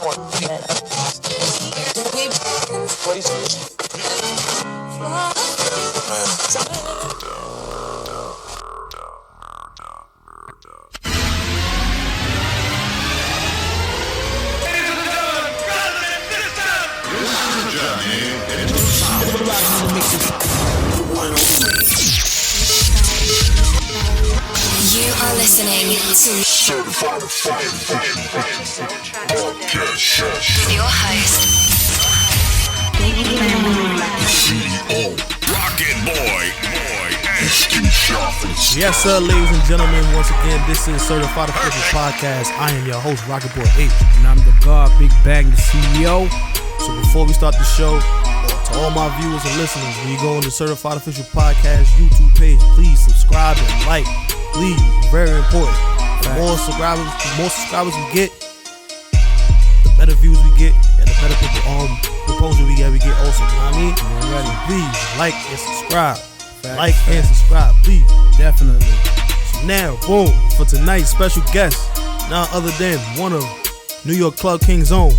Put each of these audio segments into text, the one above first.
You are listening to Certified with your host, CEO, Rocket Boy, and Skinny Sharpers. Yes, sir, ladies and gentlemen. Once again, this is Certified Official Podcast. I am your host, Rocket Boy H. And I'm the God, Big Bang, the CEO. So before we start the show, to all my viewers and listeners, when you go on the Certified Official Podcast YouTube page, please subscribe and like. Please, very important. The more subscribers we get, the better views we get, and the better proposal we get also. You know what I mean? Already. So please like and subscribe. Facts. And subscribe, please. Definitely. So now, boom, for tonight's special guest, none other than one of New York Club King's own,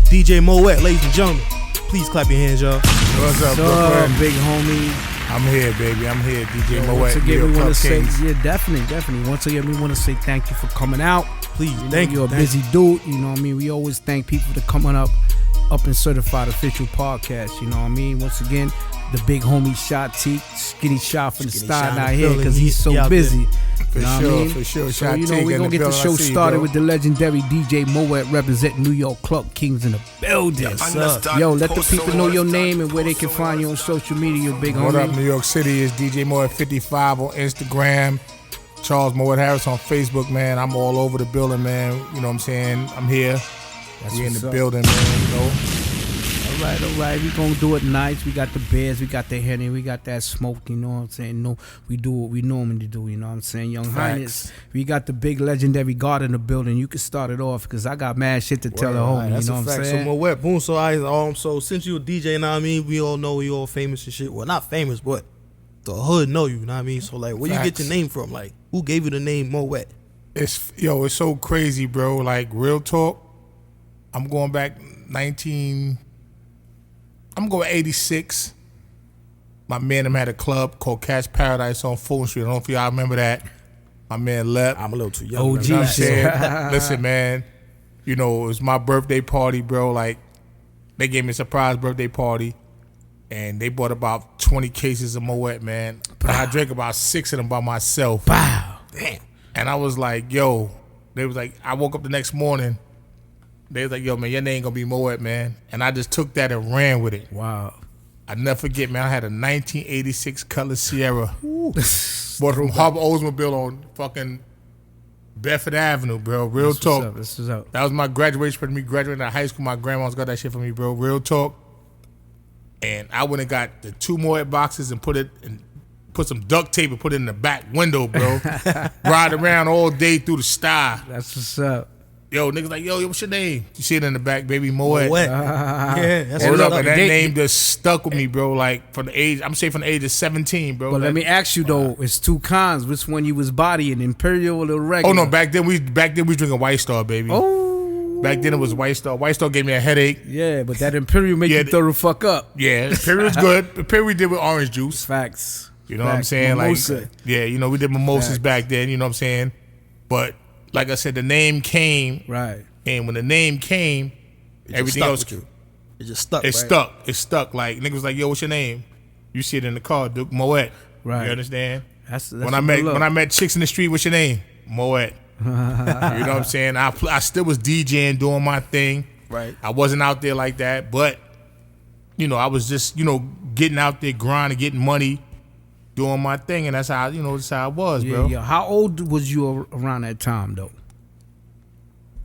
DJ Moet, ladies and gentlemen. Please clap your hands, y'all. What's up, Brooklyn? Big homie. I'm here, baby. I'm here, DJ Moet. Once again, we want to say, Kings. yeah, definitely. Once again, we want to say thank you for coming out. Please, thank you. You're a busy dude, you know what I mean? We always thank people for coming up in Certified Official Podcast, you know what I mean? Once again, the big homie Shot T, Skinny Shot for the style out here because he's so busy. For sure. So, you know, we're going to get the show started with the legendary DJ Moet representing New York Club Kings in the building. Yes, Yo, let the people know your name and where they can find you on social media, big homie. What up, New York City? Is DJ Moet 55 on Instagram. Charles Moet Harris on Facebook, man. I'm all over the building, man. You know what I'm saying? I'm here. We in the building, man, you know. All right. We gonna do it nice. We got the beers, we got the Henny, we got that smoke, you know what I'm saying? No, we do what we normally do, you know what I'm saying? Young Highness, we got the big legendary God in the building. You can start it off because I got mad shit to tell the homie, you know what I'm saying? So Moet, boom, so since you a DJ, you know what I mean, we all know you all famous and shit. Well, not famous, but the hood know you know what I mean? So like, where you get your name from? Like, who gave you the name Moet? It's so crazy, bro. Like, real talk, I'm going back 86. My man had a club called Catch Paradise on Fulton Street. I don't know if y'all remember that. My man left. I'm a little too young. OG You know what I'm saying? Listen, man, you know, it was my birthday party, bro. Like, they gave me a surprise birthday party, and they bought about 20 cases of Moet, man. And I drank about 6 of them by myself. Wow. Damn. And I was like, yo, they was like, I woke up the next morning. They was like, yo, man, your name gonna be Moet, man. And I just took that and ran with it. Wow. I never forget, man, I had a 1986 Color Sierra. Bought from Harbor Oldsmobile on fucking Bedford Avenue, bro. Real talk. This is up. That was my graduation for me graduating out of high school. My grandma's got that shit for me, bro. Real talk. And I went and got the 2 Moet boxes and put some duct tape and put it in the back window, bro. Ride around all day through the star. That's what's up. Yo, niggas like, yo, what's your name? You see it in the back, baby, Moet. Yeah, that's Hold what's up, up. and that name just stuck with me, bro. Like from the age of 17, bro. But let me ask you though, it's 2 cons. Which one you was bodying, Imperial or the regular? Oh no, back then we drinking White Star, baby. Oh. Back then it was White Star. White Star gave me a headache. Yeah, but that Imperial make you throw the fuck up. Yeah, Imperial's good. Imperial we did with orange juice. Facts. You know what I'm saying? Mimosa. Like, yeah, you know, we did mimosas back then, you know what I'm saying? But like I said, the name came. Right. And when the name came, everything else. It just stuck. It stuck. Like, niggas was like, yo, what's your name? You see it in the car, Duke Moet. Right. You understand? That's when I met chicks in the street, what's your name? Moet. You know what I'm saying? I still was DJing, doing my thing. Right. I wasn't out there like that, but you know, I was just, you know, getting out there, grinding, getting money, doing my thing, and that's how it was, bro. Yeah. How old was you around that time though?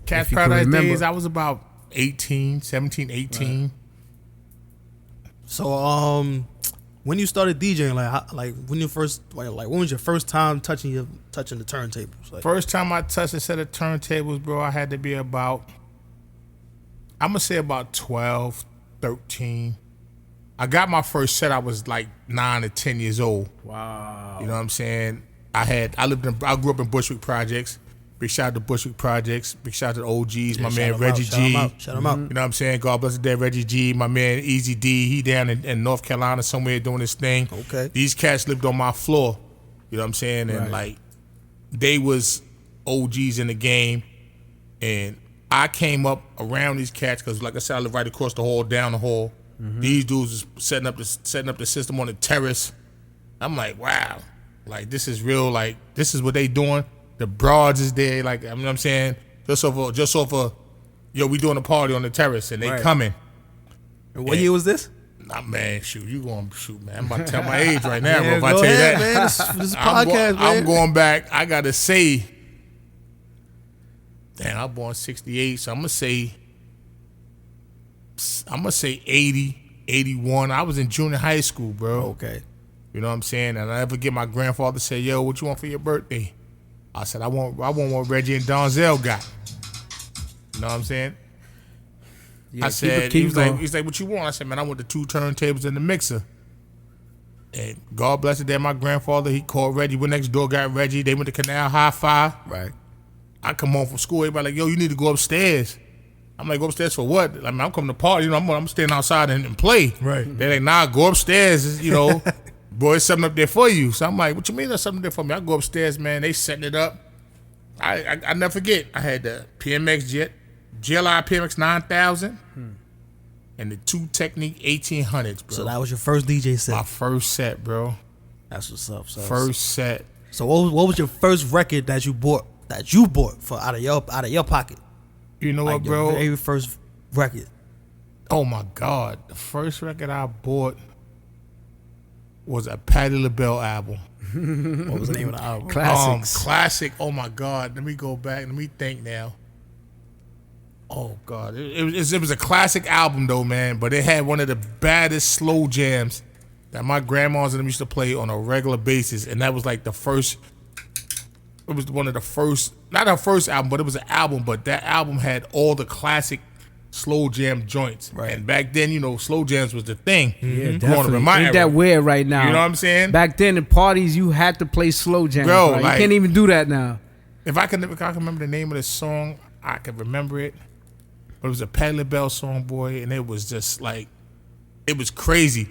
Catch Paradise days, I was about 17, 18. Right. So, when you started DJing, when was your first time touching the turntables? Like, first time I touched a set of turntables, bro, I had to be about, I'm gonna say about 12, 13. I got my first set, I was like 9 or 10 years old. Wow. You know what I'm saying? I grew up in Bushwick Projects. Big shout out to Bushwick Projects. Big shout out to the OGs. My shout man 'em Reggie out, G. shout 'em out. You know what I'm saying? God bless the dead Reggie G. My man Easy D. He down in North Carolina somewhere doing his thing. Okay. These cats lived on my floor. You know what I'm saying? And like they was OGs in the game. And I came up around these cats because, like I said, I live right across the hall, down the hall. These dudes is setting up the system on the terrace. I'm like, wow, like this is real. Like this is what they doing. The broads is there. Like I mean, what I'm saying, just off of, yo, we doing a party on the terrace and they coming. And what year was this? Nah, man, shoot, you going to shoot, man. I'm about to tell my age right now, Yeah, bro. If I go tell you ahead, that, man. This is a podcast, man. I'm going back. I gotta say, damn, I'm born '68, so I'm gonna say 80, 81. I was in junior high school, bro. Okay. You know what I'm saying? And I never get my grandfather say, yo, what you want for your birthday? I said, I want what Reggie and Donzel got. You know what I'm saying? Yeah, I said, keep going. he's like, what you want? I said, man, I want the 2 turntables and the mixer. And God bless it, that my grandfather, he called Reggie, went next door, got Reggie. They went to Canal Hi-Fi. Right. I come home from school, everybody like, yo, you need to go upstairs. I'm like, go upstairs for what? I mean, I'm coming to party, you know, I'm staying outside and play. Right. They're like, nah, go upstairs, you know. Boy, there's something up there for you. So I'm like, what you mean there's something there for me? I go upstairs, man. They setting it up. I never forget. I had the PMX GLI PMX 9000 and the 2 Technique 1800s, bro. So that was your first DJ set. My first set, bro. That's what's up. So First set. So what was your first record that you bought for out of your pocket? You know Like what, your bro? very first record. Oh my God. The first record I bought was a Patti LaBelle album. What was the name of the album? Classics. Classic. Oh my God. Let me go back. Let me think now. Oh God. It was a classic album though, man. But it had one of the baddest slow jams that my grandmas and them used to play on a regular basis. And that was like the first. It was one of the first, not our first album, but it was an album. But that album had all the classic slow jam joints. Right. And back then, you know, slow jams was the thing. Yeah, Growing up in definitely. my Ain't era. that weird right now? You know what I'm saying? Back then in parties, you had to play slow jams. Bro, Right? like- You can't even do that now. If I can remember the name of the song, I can remember it. But it was a Patti LaBelle song, boy, and it was just like, it was crazy.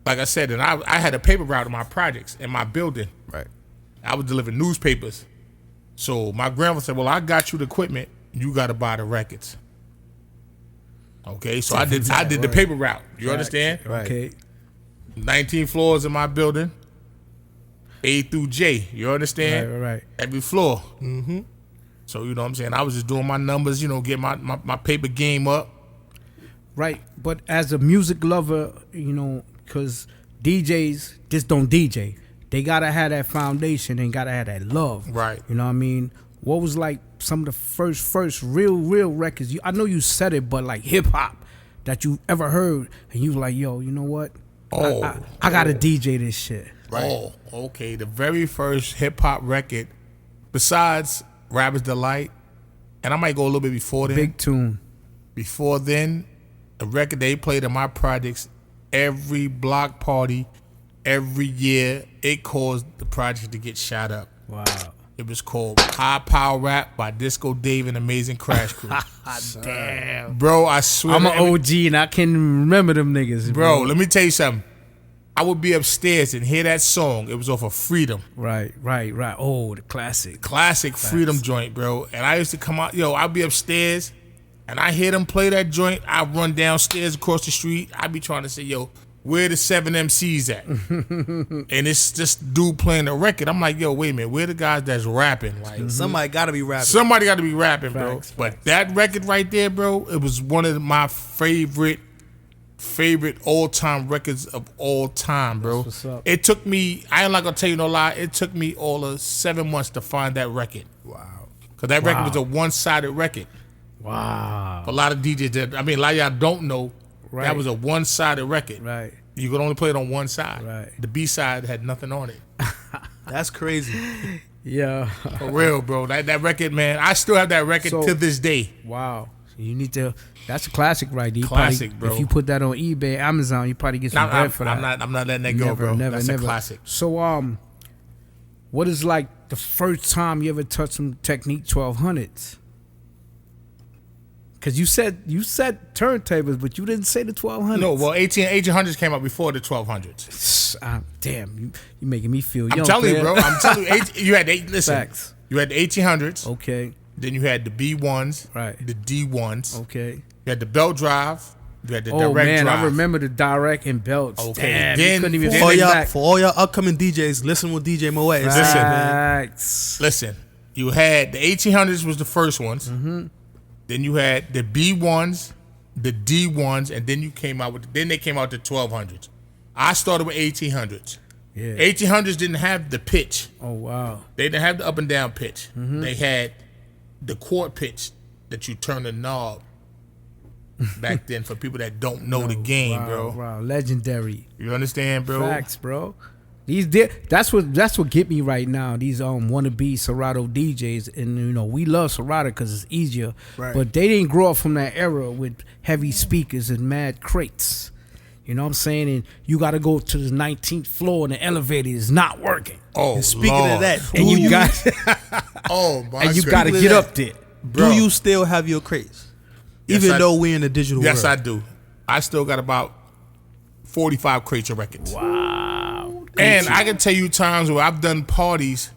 Like I said, and I had a paper route in my projects in my building. Right. I was delivering newspapers. So my grandfather said, well, I got you the equipment. You got to buy the records. Okay, so I did the paper route. You understand? Right. Okay. 19 floors in my building. A through J. You understand? Right. Every floor. Mm-hmm. So, you know what I'm saying? I was just doing my numbers, you know, get my paper game up. Right. But as a music lover, you know, because DJs just don't DJ. They got to have that foundation and got to have that love. Right. You know what I mean? What was like some of the first real records? I know you said it, but like hip hop that you ever heard and you was like, yo, you know what? I got to DJ this shit. Right. Oh, okay. The very first hip hop record, besides Rapper's Delight, and I might go a little bit before then. Big tune. Before then, the record they played in my projects, every block party, every year, it caused the project to get shot up. Wow. It was called High Power Rap by Disco Dave and Amazing Crash Crew. Damn. Bro, I swear. I'm an OG and I can remember them niggas. Bro, let me tell you something. I would be upstairs and hear that song. It was off of Freedom. Right. Oh, the classic. Classic Freedom joint, bro. And I used to come out, I'd be upstairs and I hear them play that joint. I run downstairs across the street. I'd be trying to say, where the 7 MCs at? And it's just dude playing the record. I'm like, wait a minute, where the guys that's rapping? Like Somebody got to be rapping. somebody got to be rapping, bro. Facts. But that record right there, bro, it was one of my favorite all-time records of all time, bro. That's what's up. It took me, I ain't not gonna tell you no lie, it took me all of 7 months to find that record. Wow. Because that record was a one-sided record. Wow. A lot of DJs did. I mean, a lot of y'all don't know Right. that was a one-sided record. Right. You could only play it on one side. Right. The B-side had nothing on it. That's crazy. Yeah. For real, bro. That record, man, I still have that record So- to this day. Wow. You need to. That's a classic, right? You Classic, probably, bro. If you put that on eBay, Amazon, you probably get some bread for that. I'm not letting that go, bro. That's a classic. So, what is like the first time you ever touched some Technique 1200s? Because you said turntables, but you didn't say the 1200s. No, well, 1800s came out before the 1200s. Damn, you making me feel young. I'm telling you, man. bro. I'm telling you. You had listen. Facts. You had the 1800s. Okay. Then you had the B1s. Right. The D1s. Okay. You had the belt drive. You had the Oh direct man, drive. I remember the direct and belts. Okay. Damn, Then- you couldn't even then- fall back. For all y'all upcoming DJs, listen with DJ Moet. Listen, man. Facts. Listen. You had the 1800s was the first ones. Mm-hmm. Then you had the B1s, the D1s, and then they came out the 1200s. I started with 1800s. Yeah. 1800s didn't have the pitch. Oh wow. They didn't have the up and down pitch. Mm-hmm. They had the chord pitch that you turn the knob back then for people that don't know the game, Wow, bro. Wow, legendary. You understand, bro? Facts, bro. That's what get me right now. These wannabe Serato DJs, and we love Serato because it's easier. Right. But they didn't grow up from that era with heavy speakers and mad crates. You know what I'm saying? And you got to go to the 19th floor and the elevator is not working. Oh, And speaking Lord. of that, And you got Oh, my and you goodness. got to Speaking of get that, up there. Bro. do you still have your crates? Yes, Even I- though we're in the digital Yes, world. I do. I still got about 45 crates of records. Wow. And I can tell you times where I've done parties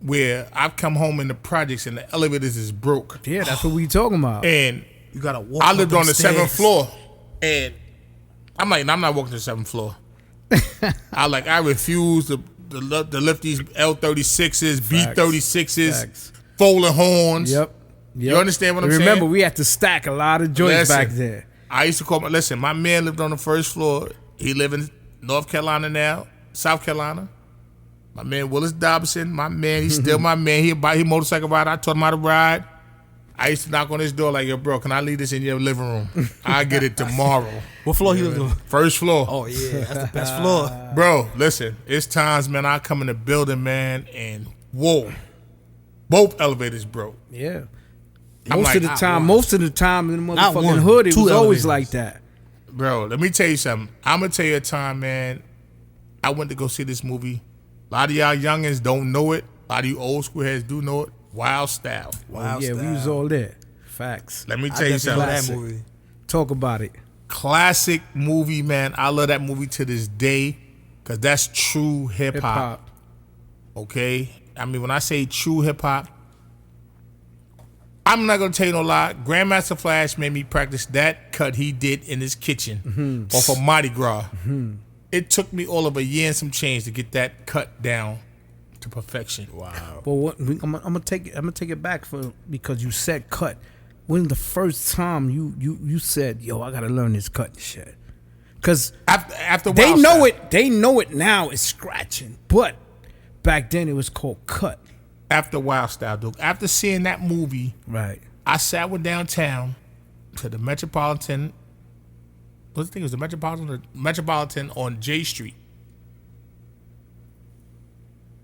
where I've come home in the projects and the elevators is broke. Yeah, that's what we talking about. And You gotta walk. I up lived them on the stairs. 7th floor. And I'm like, I'm not walking to the 7th floor. I refuse to lift these L36s, B36s, Facts. folding horns. Yep. You understand what I'm saying? Remember, we had to stack a lot of joints Listen, back there. I used to call my man lived on the first floor. He live in North Carolina now, South Carolina. My man Willis Dobson, my man, he's still my man. He motorcycle rider. I taught him how to ride. I used to knock on his door like, yo, bro, can I leave this in your living room? I'll get it tomorrow. What floor he lives on? First floor. Oh yeah, that's the best floor. Bro, listen, it's times, man, I come in the building, man, and whoa, both elevators broke. Yeah. I'm Most like, of the time in the Not motherfucking one, hood, it two was always elevators. like that. Bro, let me tell you something. I'm going to tell you a time, man, I went to go see this movie. A lot of y'all youngins don't know it. A lot of you old school heads do know it. Wild Style. Wild Yeah, we was style. all there. Facts. Let me I tell you definitely know something. that movie. Talk about it. Classic movie, man. I love that movie to this day because that's true hip Hip hop. hop. Okay? I mean, when I say true hip hop, I'm not gonna tell you no lie. Grandmaster Flash made me practice that cut he did in his kitchen off of Mardi Gras. It took me all of a year and some change to get that cut down to perfection. Wow. Well, I'm gonna take it back because you said cut. When the first time you said, yo, I gotta learn this cut and shit, because After they Wild know Style. it. They know it now. It's scratching, but back then it was called cut. After Wild Style, dude. After seeing that movie, Right. I went downtown to the Metropolitan. What the thing was the Metropolitan? The Metropolitan on J Street.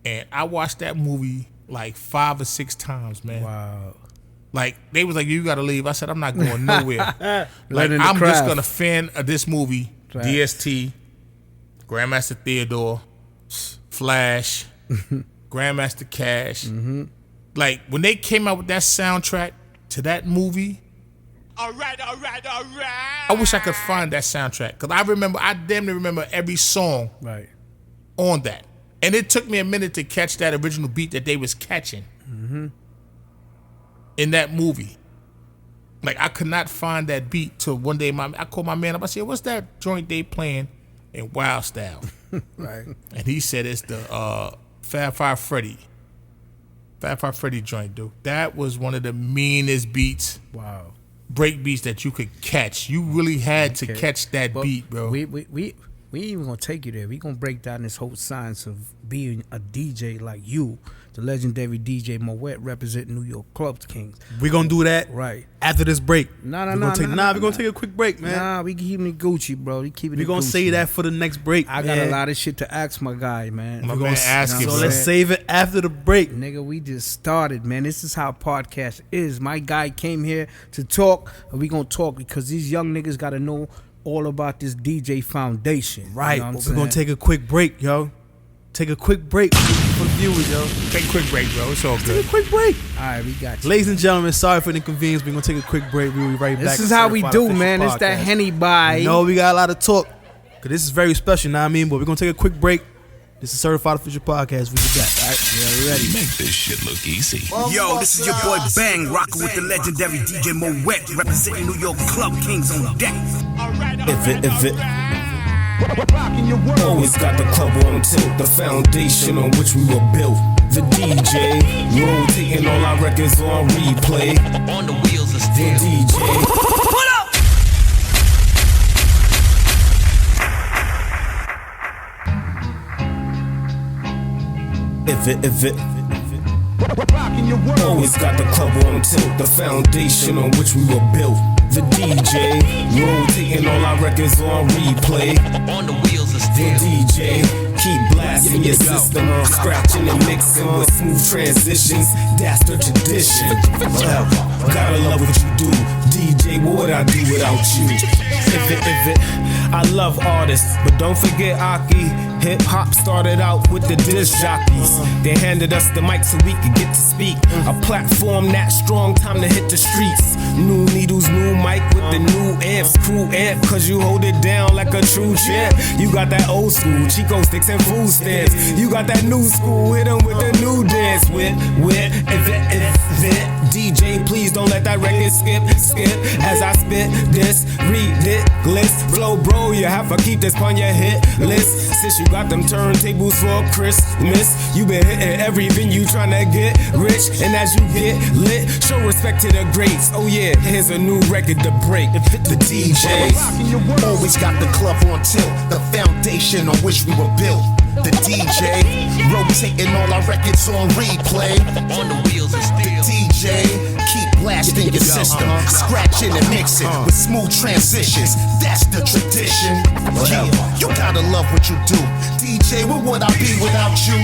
And I watched that movie like 5 or 6 times, man. Wow. Like they was like, you gotta leave. I said, I'm not going nowhere. Like Learning the I'm just craft. gonna fan of this movie. Facts. DST, Grandmaster Theodore, Flash, Grandmaster Cash. Mm-hmm. Like when they came out with that soundtrack to that movie. All right. I wish I could find that soundtrack because I damn near remember every song Right. on that, and it took me a minute to catch that original beat that they was catching in that movie. Like I could not find that beat till one day I called my man up. I said, "What's that joint they playing in Wild Style?" Right. And he said it's the Fab Five Freddy joint, dude. That was one of the meanest beats. Wow. Break beats that you could catch. You really had to Okay. catch that But beat, bro. We ain't even gonna take you there. We gonna break down this whole science of being a DJ like you, the legendary DJ Moet, representing New York Club Kings. We're gonna do that Right. after this break. No, We're gonna take a quick break, man. Nah, we keeping it Gucci, bro. We keeping it We're gonna Gucci. say that for the next break. I got man. a lot of shit to ask my guy, man. My We're man gonna ask you, So bro. let's save it after the break. Nigga, we just started, man. This is how podcast is. My guy came here to talk, and we gonna talk because these young niggas gotta know all about this DJ foundation. Right. You know what I'm We're gonna saying? take a quick break, yo. take a quick break for the viewers, yo. Take a quick break, bro. It's all Take good. a quick break. All right, we got you. Ladies and gentlemen, sorry for the inconvenience. We're going to take a quick break. We'll be right back. This is how we do, man. It's that Henny by. No, we got a lot of talk. Because this is very special, you know what I mean? But we're going to take a quick breek. This is Certified Official Podcast. We'll be back, all right? Yeah, ready. Make this shit look easy. Yo, this is your boy Bang, rocking with the legendary DJ Moet, representing New York Club Kings on deck. If it always got the club on tilt, the foundation on which we were built. The DJ rotating all our records on replay. On the wheels of steel. The DJ. Pull up! If it always got the club on tilt, the foundation on which we were built. The DJ rotating all our records on replay. On the wheels of The steel. DJ keep blasting your system, scratching and mixing with smooth transitions. That's the tradition. Gotta love what you do, DJ. What would I do without you? If it, I love artists, but don't forget Aki. Hip hop started out with the disc jockeys. They handed us the mic so we could get to speak. A platform that strong, time to hit the streets. New needles, new mic with the new amps. Crew amp, cause you hold it down like a true champ. You got that old school, Chico sticks and food stamps. You got that new school, hit 'em with the new dance. With DJ, please don't let that record skip. As I spit this ridiculous flow, bro, you have to keep this on your hit list. Since you got them turntables for Christmas, you been hitting every venue trying to get rich. And as you get lit, show respect to the greats. Oh yeah, here's a new record to break. The DJ always got the club on tilt, the foundation on which we were built. The DJ rotating all our records on replay. On the wheels of steel. DJ keep blasting your system, scratching and mixing with smooth transitions. That's the tradition. Yeah, you gotta love what you do. DJ, what would I be without you?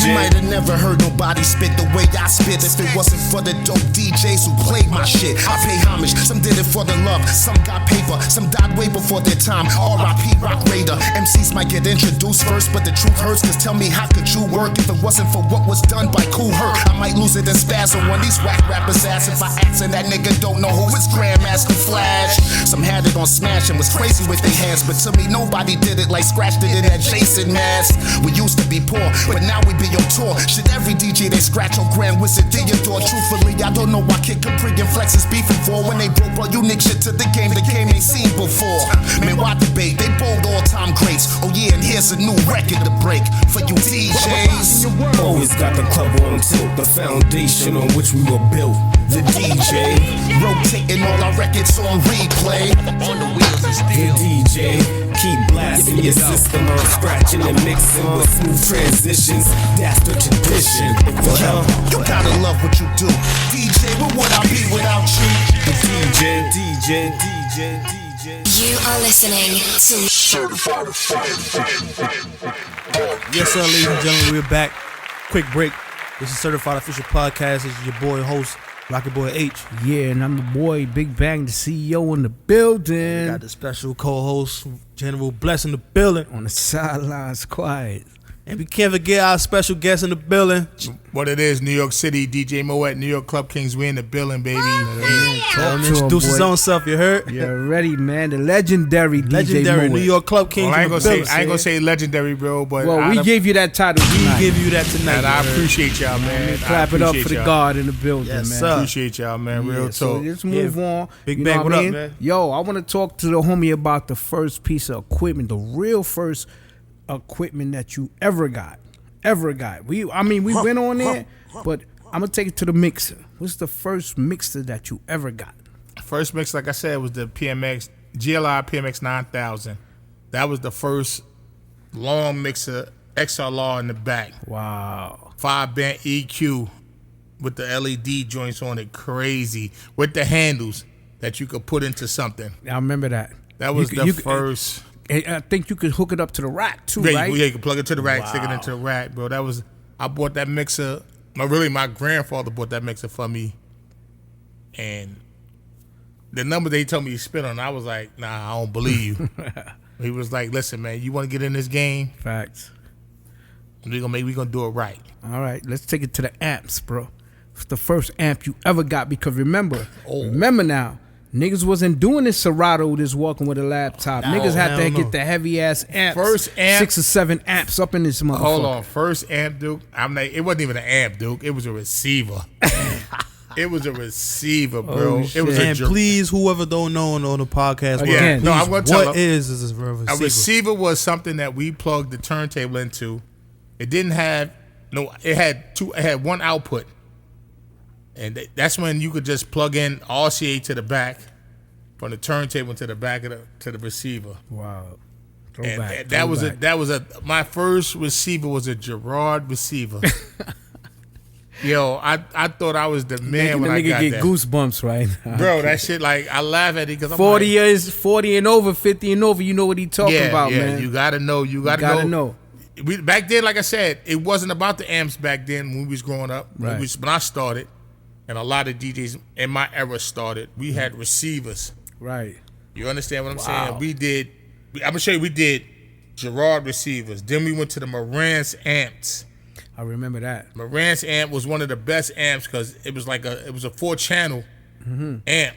You might have never heard nobody spit the way I spit if it wasn't for the dope DJs who played my shit. I pay homage, some did it for the love, some got paper, some died way before their time. R.I.P. Rock Raider. MCs might get introduced first, but the truth hurts, cause tell me how could you work if it wasn't for what was done by Cool Herc? I might lose it in spasm on these whack rappers' ass if I ask and that nigga don't know who is Grandmaster Flash. Some had it on Smash and was crazy with their hands, but to me nobody did it like Scratch did in that Jason mask. We used to be poor, but now we be on tour. Should every DJ they scratch on Grand Wizard Theodore? Truthfully, I don't know why Kid Capri and Flex is beefing for when they broke all unique shit to the game ain't seen before. Man, why debate? They both all-time greats. Oh yeah, and here's a new record to break for you DJs. always got the club on tilt, the foundation on which we were built. The DJ rotating all our records on replay. On the wheels of The steel. DJ keep blasting your system, scratching and mixing with smooth transitions. That's the tradition. You gotta love what you do. DJ, what would I be without you? The DJ. You are listening to Certified Official. Yes, sir, ladies and gentlemen, we're back. Quick break. This is Certified Official Podcast. This is your boy, host, Rocket Boy H. Yeah, and I'm the boy Big Bang, the CEO in the building. Got the special co-host, General Bless in the building. On the sidelines, quiet. And we can't forget our special guest in the building. What it is, New York City, DJ Moet, New York Club Kings, we in the building, baby. Tell him to him, introduce his boy. own self, you heard? Yeah, ready, man. The legendary Legendary DJ New Moet. York Club Kings Well, I in ain't the gonna say building. I ain't gonna say legendary, bro, but Well, we gave you that title We tonight. give you that tonight. and I you heard? appreciate y'all, man. Clap it up for the y'all. God in the building, Yes, man. sir. Appreciate y'all, man. Real Yeah, so talk. let's move on. Big You Bang, know what I up, mean? man? Yo, I want to talk to the homie about the first piece of equipment, the real first equipment that you ever got. We went on there, but I'm gonna take it to the mixer. What's the first mixer that you ever got? First mix, like I said, was the GLI PMX 9000. That was the first long mixer, XLR in the back. Wow. 5-band EQ with the LED joints on it, crazy. With the handles that you could put into something. I remember that. That was You could- first. I think you could hook it up to the rack too, Yeah, right? you can plug it to the rack, stick it into the rack, bro. That was, I bought that mixer. My grandfather bought that mixer for me. And the number they told me to spit on, I was like, nah, I don't believe you. He was like, listen, man, you want to get in this game? Facts. We gonna do it right. All right, let's take it to the amps, bro. It's the first amp you ever got because remember now, niggas wasn't doing this Serato, this walking with a laptop. Niggas had to get the heavy ass amps. First amp, 6 or 7 amps up in this motherfucker. Hold on, first amp, Duke. It wasn't even an amp, Duke. It was a receiver. It was a receiver, bro. It was and please, whoever don't know on the podcast, Again, please, no, I'm gonna tell what is a receiver? A receiver was something that we plugged the turntable into. It didn't have it had one output, and that's when you could just plug in RCA to the back from the turntable to the back to the receiver. Wow. And that was my first receiver was a Gerard receiver. Yo, I thought I was the man when I got that. The nigga get goosebumps right now. Bro, that shit, like, I laugh at it because I'm 40 like, years, 40 and over, 50 and over, you know what he talking about, man. You gotta know. You gotta know. Back then, like I said, it wasn't about the amps back then when we was growing up. Right. When I started, and a lot of DJs in my era started, we had receivers. Right. You understand what I'm saying? I'm gonna show you, we did Gerard receivers. Then we went to the Marantz amps. I remember that. Marantz amp was one of the best amps because it was a 4-channel amp.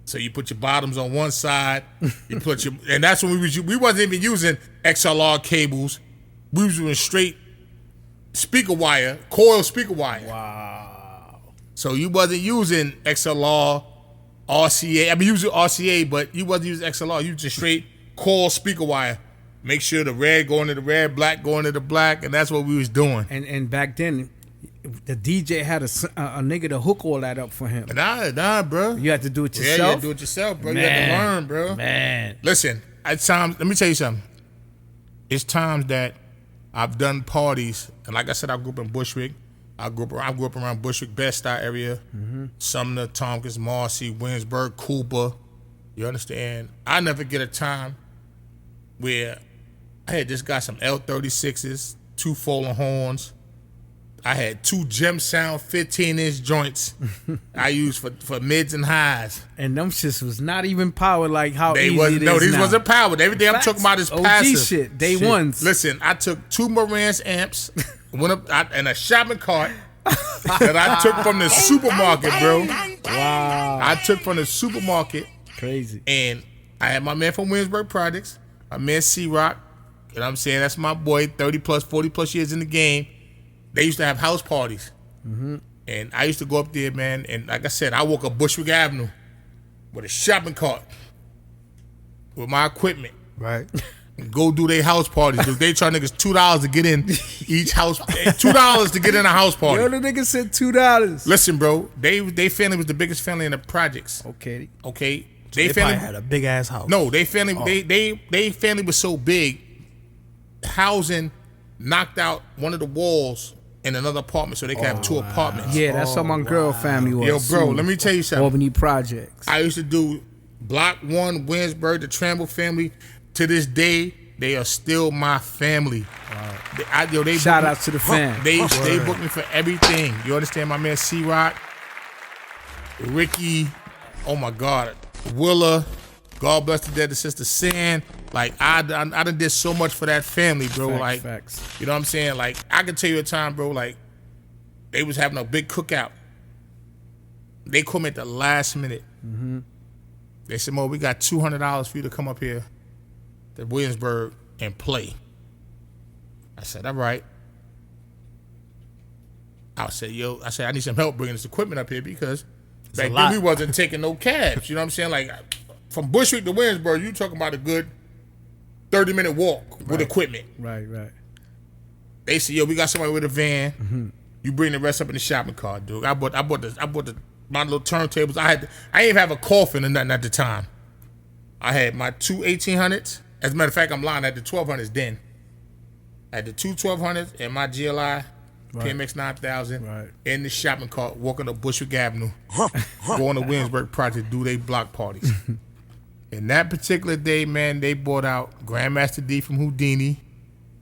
So you put your bottoms on one side, and that's when we wasn't even using XLR cables. We was using straight speaker wire, coil speaker wire. Wow. So you wasn't using XLR, RCA. I mean, you using RCA, but you wasn't using XLR. You just straight coil speaker wire. Make sure the red going to the red, black going to the black, and that's what we was doing. And back then, the DJ had a nigga to hook all that up for him. Nah, bro. You had to do it yourself? Yeah, you had to do it yourself, bro. You had to learn, bro. Man. Listen, at times, let me tell you something. It's times that I've done parties, and like I said, I grew up in Bushwick. I grew up around Bushwick, Bed-Stuy area, Sumner, Tompkins, Marcy, Williamsburg, Cooper. You understand? I never get a time where I had just got some L36s, 2 Folding horns. I had 2 Gem Sound 15-inch joints I used for mids and highs. And them shits was not even powered like how they easy wasn't, it is no, these now. wasn't powered. Everything I'm talking about is OG passive. shit, day ones. Listen, I took 2 Marantz amps, went up and a shopping cart that I took from the supermarket, bro. Wow. I took from the supermarket. Crazy. And I had my man from Williamsburg Projects, my man C-Rock. You know what I'm saying? That's my boy, 30 plus, 40 plus years in the game. They used to have house parties. And I used to go up there, man, and like I said, I walk up Bushwick Avenue with a shopping cart with my equipment. Right. And go do their house parties. Dude. They charge niggas $2 to get in each house. $2 to get in a house party. Yo, the nigga said $2. Listen, bro, they family was the biggest family in the projects. Okay. They They family probably had a big ass house. No, they family they family was so big. Housing knocked out one of the walls in another apartment so they could have 2 apartments. Yeah, that's how my girl family was. Yo, bro, too. let me tell you something. Albany Projects. I used to do Block 1, Williamsburg, the Tramble family. To this day, they are still my family. They Shout out to the fam. They booked me for everything. You understand, my man C-Rock, Ricky, oh my God, Willa, God bless the dead, the sister Sand. Like I done did so much for that family, bro. Facts. You know what I'm saying? Like I can tell you a time, bro. Like they was having a big cookout. They called me at the last minute. They said, "Mo, we got $200 for you to come up here to Williamsburg and play." I said, "All right." I said, I need some help bringing this equipment up here because back then we wasn't taking no cabs. You know what I'm saying? Like from Bushwick to Williamsburg, you talking about a good 30-minute walk with equipment. Right. They said, we got somebody with a van. You bring the rest up in the shopping cart, dude. I bought my little turntables. I didn't even have a coffin or nothing at the time. I had my 2 1800s. As a matter of fact, I'm lying. I had the 1200s then. I had the 2 1200s and my GLI PMX 9000 in the shopping cart, walking up Bushwick Avenue, going to Williamsburg Project, do they block parties. And that particular day, man, they brought out Grandmaster D from Houdini.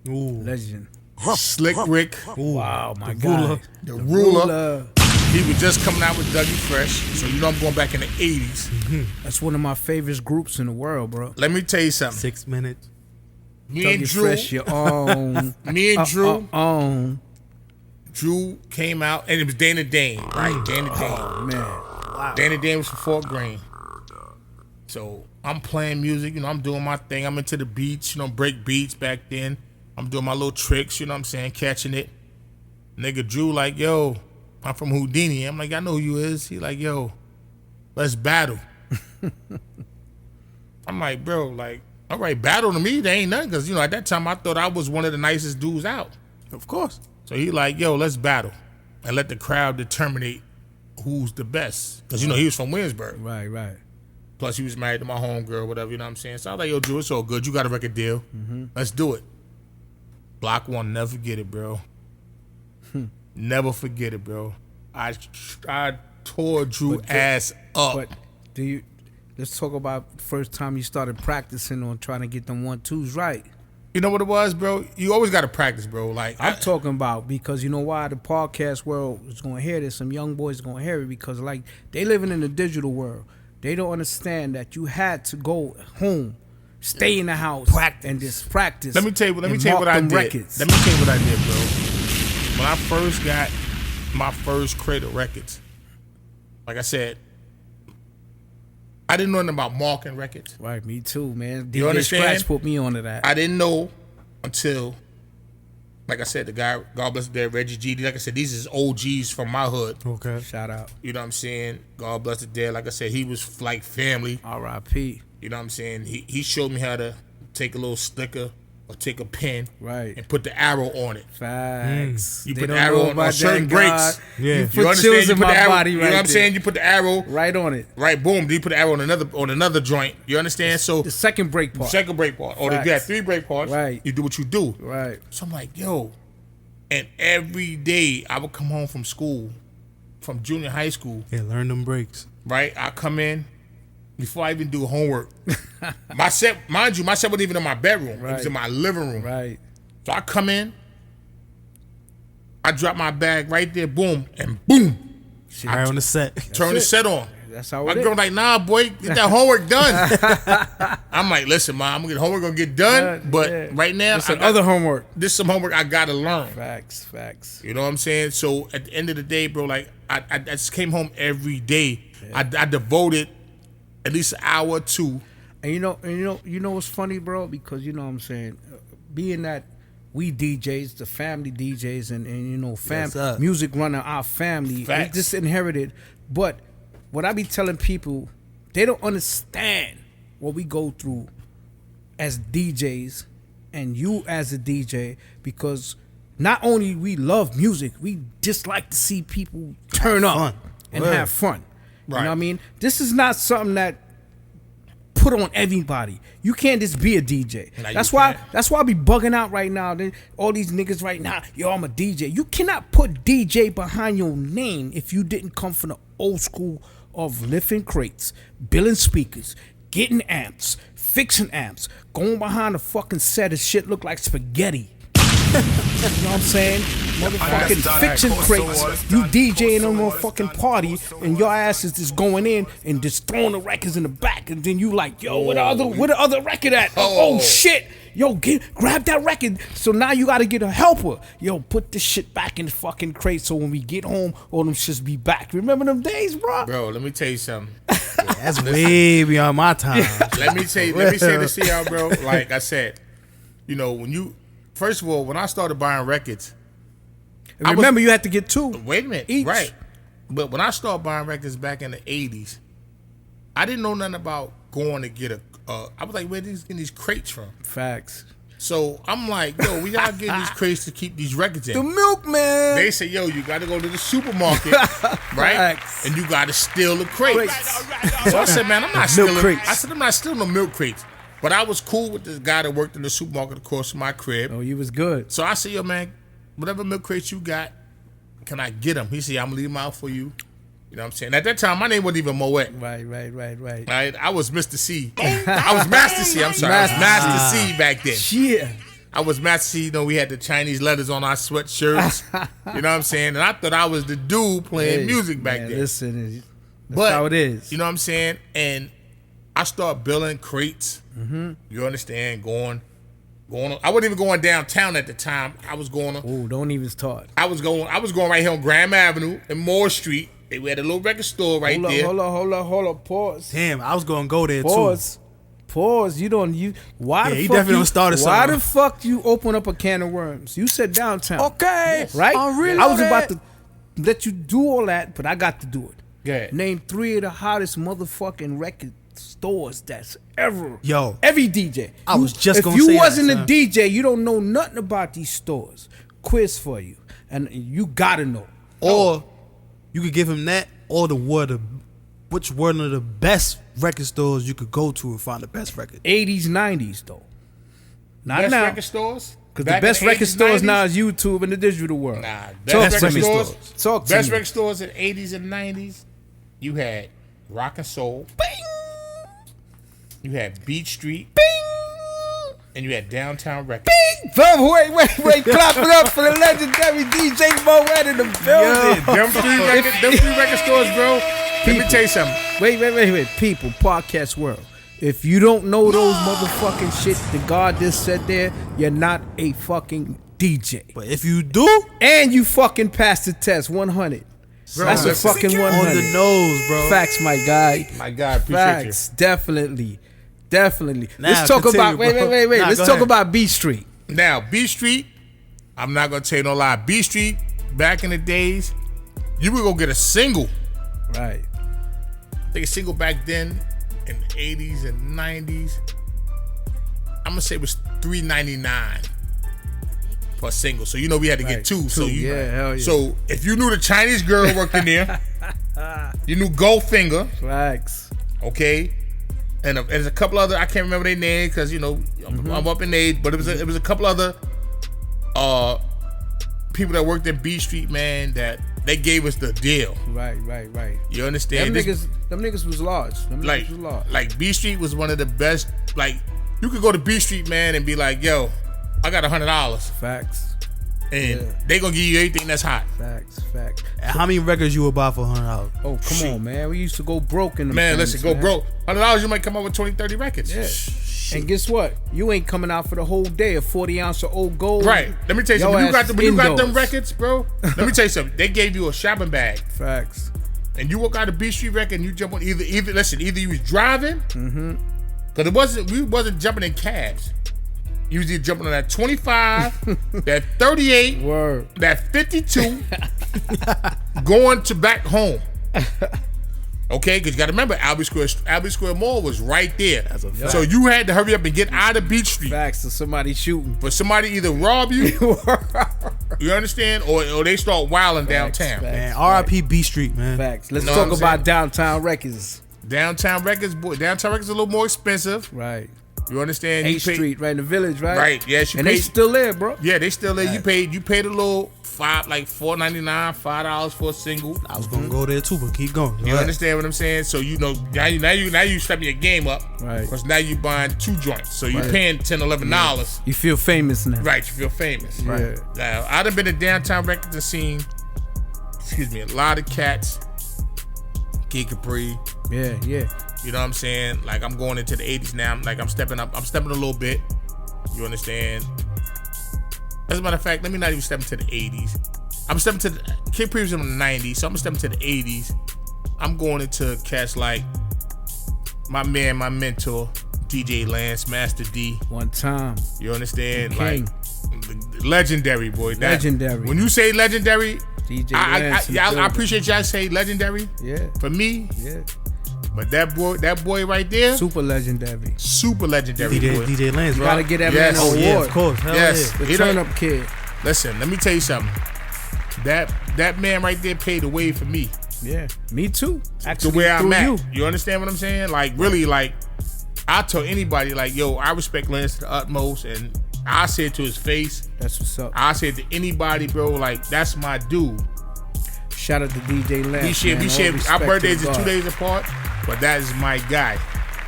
Ooh. Legend. Slick Rick. Ooh. Wow, my God. The ruler. He was just coming out with Dougie Fresh, so you know I'm going back in the 80s. That's one of my favorite groups in the world, bro. Let me tell you something. 6 minutes. Me and Drew. Fresh, your own. Me and Drew. Own. Drew came out, and it was Dana Dane, right? Dana Dane. Oh, man. Dana Dane was from Fort Greene. So I'm playing music, I'm doing my thing. I'm into the beats, break beats back then. I'm doing my little tricks, you know what I'm saying, catching it. Nigga Drew like, yo, I'm from Houdini. I'm like, I know who you is. He like, yo, let's battle. I'm like, bro, like, all right, battle to me, they ain't nothing. Because, at that time, I thought I was one of the nicest dudes out. Of course. So he like, yo, let's battle. And let the crowd determine who's the best. Because, he was from Williamsburg. Right. Plus, he was married to my homegirl, whatever, you know what I'm saying? So I was like, yo, Drew, it's all good. You got a record deal. Let's do it. Block 1, never forget it, bro. Never forget it, bro. I tore Drew ass up. But let's talk about the first time you started practicing on trying to get them 1-2s right. You know what it was, bro? You always got to practice, bro. Like I'm talking about, because you know why the podcast world is going to hear this. Some young boys going to hear it because, like, they living in the digital world. They don't understand that you had to go home, stay in the house, and just practice. Let me tell you what I did. Records. Let me tell you what I did, bro. When I first got my first crate of records, like I said, I didn't know nothing about marking records. Right, me too, man. You DJ understand? Scratch put me onto that. I didn't know until, like I said, the guy, God bless the dead, Reggie G. Like I said, these is OGs from my hood. Okay. Shout out. You know what I'm saying? God bless the dead. Like I said, he was like family. R.I.P. You know what I'm saying? He showed me how to take a little sticker or take a pen, right, and put the arrow on it. Facts. You put the arrow on certain breaks. Yeah. You put chills in my body, right? You know what I'm saying? You put the arrow right on it. Right, boom. Then you put the arrow on another joint. You understand? So the second break part. Second break part. Or if you got 3 break parts, right, you do what you do. Right. So I'm like, yo. And every day I would come home from school, from junior high school. Yeah, learn them breaks. Right? I come in. Before I even do homework, my set wasn't even in my bedroom. Right. It was in my living room. Right. So I come in, I drop my bag right there, boom, and boom. Right on the set. Turn the set on. That's how my girl like, nah, boy, get that homework done. I'm like, listen, Mom, homework gonna get done, but right now, this other homework. This is some homework I gotta learn. Facts. You know what I'm saying? So at the end of the day, bro, like I just came home every day. Yeah. I devoted at least an hour or two. And you know what's funny, bro? Because you know what I'm saying, being that we DJs, the family DJs, and music running our family, we just inherited. But what I be telling people, they don't understand what we go through as DJs and you as a DJ, because not only we love music, we just like to see people turn up and have fun. Right. You know what I mean? This is not something that put on everybody. You can't just be a DJ. That's why I be bugging out right now. All these niggas right now, yo, I'm a DJ. You cannot put DJ behind your name if you didn't come from the old school of lifting crates, billing speakers, getting amps, fixing amps, going behind a fucking set of shit look like spaghetti. You know what I'm saying? Motherfucking fixing crates. You DJing on a fucking party, and your ass is just going in and just throwing the records in the back, and then you like, yo, where the other record at? Oh shit. Yo, grab that record. So now you gotta get a helper. Yo, put this shit back in the fucking crate so when we get home, all them shits be back. Remember them days, bro? Bro, let me tell you something. That's way beyond my time. Let me say this to y'all, bro. Like I said, first of all, when I started buying records, remember you had to get 2. Wait a minute, each. Right? But when I started buying records back in the '80s, I didn't know nothing about going to get I was like, where getting these crates from? Facts. So I'm like, yo, we gotta get these crates to keep these records in. The milkman. They say, yo, you gotta go to the supermarket, right? Facts. And you gotta steal the crates. So I said, man, I'm not stealing crates. I said, I'm not stealing no milk crates. But I was cool with this guy that worked in the supermarket across from my crib. Oh, you was good. So I said, yo, man, whatever milk crates you got, can I get them? He said, I'm gonna leave them out for you. You know what I'm saying? At that time, my name wasn't even Moet. Right. I was Mr. C. I was Master C. I'm sorry. I was Master C back then. Yeah. I was Master C. We had the Chinese letters on our sweatshirts. You know what I'm saying? And I thought I was the dude playing music back then. Listen, that's how it is. You know what I'm saying? And I start billing crates. Mm-hmm. You understand? Going. I wasn't even going downtown at the time. I was going. Oh, don't even start. I was going right here on Graham Avenue and Moore Street. They had a little record store right there. Hold on. Pause. Damn, I was gonna go there Pause. too. Why Yeah, the he fuck definitely you started Why something. the fuck you open up a can of worms? You said downtown. Okay. Right? I was about Reloaded. to let you do all that, but I got to do it. Go ahead. Name 3 of the hottest motherfucking record stores that's ever. Yo. Every DJ. I was just gonna If say you that, wasn't a son. DJ, you don't know nothing about these stores. Quiz for you. And you gotta know. Or you could give him that, or which one of the best record stores you could go to and find the best record. 80s, 90s though. Not Best now. record stores? Because the Back best in the record 80s, stores 90s? now is YouTube and the digital world. Nah, Talk best to record me. stores. Talk to Best me. record stores in the 80s and 90s. You had Rock and Soul. You had Beach Street. And you had Downtown Records. Wait. Clap it up for the legendary DJ Moet in the building. Them three record stores, bro. Let me tell you something. Wait. People, podcast world. If you don't know those motherfucking shit the God just said there, you're not a fucking DJ. But if you do, And you fucking passed the test, 100. Bro, That's a listen, fucking on 100. the nose, bro. Facts, my guy. My God, appreciate Facts, definitely. Nah, Let's talk continue, about. Wait. bro. Nah, Let's go talk ahead. about B Street. you. Now, B Street, I'm not going to tell you no lie. B Street, back in the days, you would go get a single. Right. I think a single back then in the 80s and 90s, I'm going to say it was $3.99 for a single. So, we had to get two. So, hell yeah. So, if you knew the Chinese girl worked in there, you knew Goldfinger, Facts. okay? And there's a couple other, I can't remember their name because, I'm up in age, but it was a couple other people that worked in B Street, man, that they gave us the deal. Right. You understand? Them niggas was large. Them niggas was large. Like B Street was one of the best. Like, you could go to B Street, man, and be like, yo, I got $100. Facts. And they gonna give you everything that's hot. Facts. How many records you would buy for $100? Oh, come on, man. We used to go broke in the Man, listen, go broke. $100, you might come up with 20, 30 records. Yeah. And guess what? You ain't coming out for the whole day. A 40 ounce of old gold. Right. Let me tell you Your something. ass When you got them indoors. records, bro, let me tell you something. They gave you a shopping bag. Facts. And you walk out of B Street record and you jump on either you was driving, because we wasn't jumping in cabs. You was either jumping on that 25, that 38, Word. that 52, going to back home. Okay, because you got to remember, Albee Square Mall was right there. That's a fact. So you had to hurry up and get out of Beach Street. Facts to somebody shooting. For somebody either rob you, you understand, or they start wilding downtown. Man, R.I.P. B Street, man. Facts. Let's Know talk what I'm about saying? Downtown Records. Downtown Records, boy. Downtown Records is a little more expensive. Right. You understand? 8th Street, right in the village, right? Right, yes, you And they paid- still there, bro. Yeah, they still there. You paid a little $4.99, $5 for a single. I was gonna go there too, but keep going. Go You ahead. understand what I'm saying? So now you stepping your game up. Right. Because now you buying 2 joints. So you're Right. paying $10, $11. You feel famous now. Right, you feel famous. Right. Now, I done been to Downtown Records and seen, a lot of cats. Kid Capri. Yeah. You know what I'm saying? Like, I'm going into the 80s now. I'm stepping up. I'm stepping a little bit. You understand? As a matter of fact, let me not even step into the 80s. I'm stepping to the Kid Capri was in the 90s, so I'm stepping to the 80s. I'm going into cats like my man, my mentor, DJ Lance, Master D. One time. You understand? King. Like, legendary, boy. Legendary. When you say legendary, DJ Lance in the I building. appreciate y'all say legendary. Yeah. For me, Yeah. but that boy right there, Super legendary. super legendary, boy. DJ Lance, You right? gotta get that Yes. man Oh, an Yeah, award. of course. Hell Yes. yeah. The He done- turn up kid. Listen, let me tell you something. That man right there paid the way for me. Yeah. Me too. The Actually, way I'm through at. you. You understand what I'm saying? Like, really, like, I tell anybody, like, yo, I respect Lance to the utmost, and I say it to his face. That's what's up. I say it to anybody, bro, like, that's my dude. Shout out to DJ Lance. We share, man. All our respect birthdays to are 2 God. days apart, but that is my guy.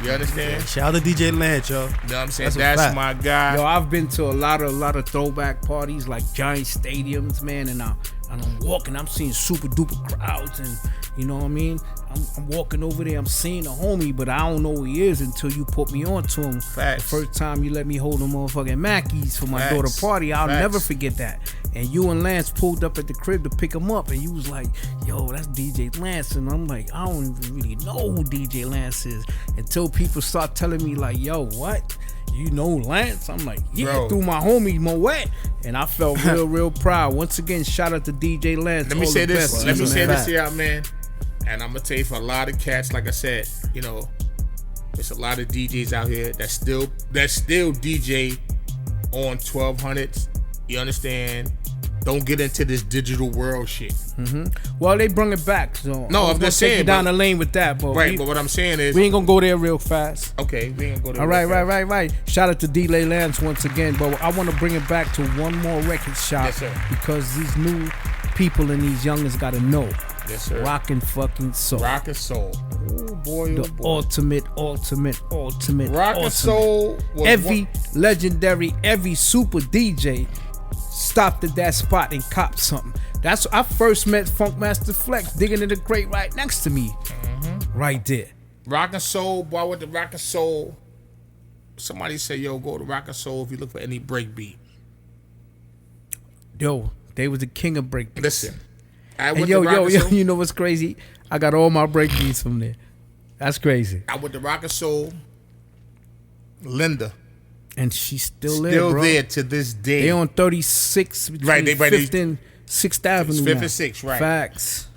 You understand? Shout out to DJ Lance, yo. You know what I'm saying? That's a That's fact. my guy. Yo, I've been to a lot of throwback parties, like giant stadiums, man, and I'm walking, I'm seeing super duper crowds, and You know what I mean? I'm walking over there, I'm seeing a homie, but I don't know who he is until you put me on to him. Facts. The first time you let me hold the motherfucking Mackies for my Facts. daughter party, I'll Facts. never forget that. And you and Lance pulled up at the crib to pick him up, and you was like, yo, that's DJ Lance. And I'm like, I don't even really know who DJ Lance is until people start telling me like, yo, what? You know Lance? I'm like, yeah, Bro. through my homie Moet. And I felt real proud. Once again, shout out to DJ Lance. Let me All say the this. best, Let me man. say this here, man. And I'm gonna tell you, for a lot of cats, like I said, you know, there's a lot of DJs out here that still DJ on 1200s. You understand? Don't get into this digital world shit. Well, they bring it back. So No, I was I'm gonna just take saying, you down but- the lane with that, but Right, but what I'm saying is, we ain't gonna go there real fast. okay, we ain't gonna go there. All right, real fast. right. Shout out to DJ Lance once again, but I want to bring it back to one more record shop Yes, sir. because these new people and these youngins gotta know. Yes, sir. Rockin' fucking soul. Rock and Soul. Oh boy, oh The boy. ultimate. Rock and Soul was Every legendary, every super DJ stopped at that spot and copped something. That's I first met Funkmaster Flex digging in the crate right next to me. Right there. Rock and Soul, boy, I went to Rock and Soul. Somebody said, yo, go to Rock and Soul if you look for any breakbeat. Yo, they was the king of breakbeats. Listen, I And went yo, to Rock and Soul. you know what's crazy? I got all my breakbeats from there. That's crazy. I went to Rock and Soul. Linda, And she's still there, still bro. there to this day. They on 36 between Right, they- right, they- 5th and 6th Avenue. 5th now. and 6th, right. Facts.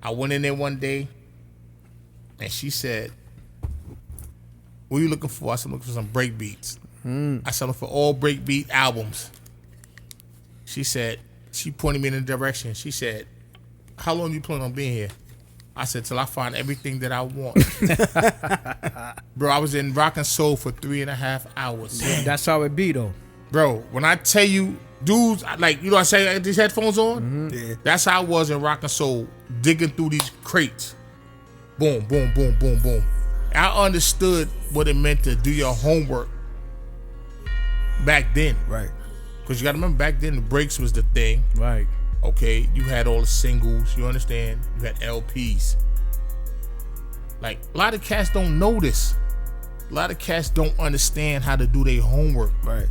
I went in there one day, and she said, "What are you looking for?" I said, "I'm looking for some break beats." I said, "I'm for all break beat albums." She said, she pointed me in the direction. She said, "How long you plan on being here?" I said, "Till I find everything that I want." Bro, I was in Rock and Soul for 3.5 hours. That's how it be, though. Bro, when I tell you, dudes, like, you know, I say I had these headphones on. Yeah. That's how I was in Rock and Soul, digging through these crates. Boom, boom, boom, boom, boom. I understood what it meant to do your homework back then. Right. Because you got to remember, back then the breaks was the thing. Right. Okay, you had all the singles. You understand? You had LPs. Like, a lot of cats don't know this. A lot of cats don't understand how to do their homework. Right.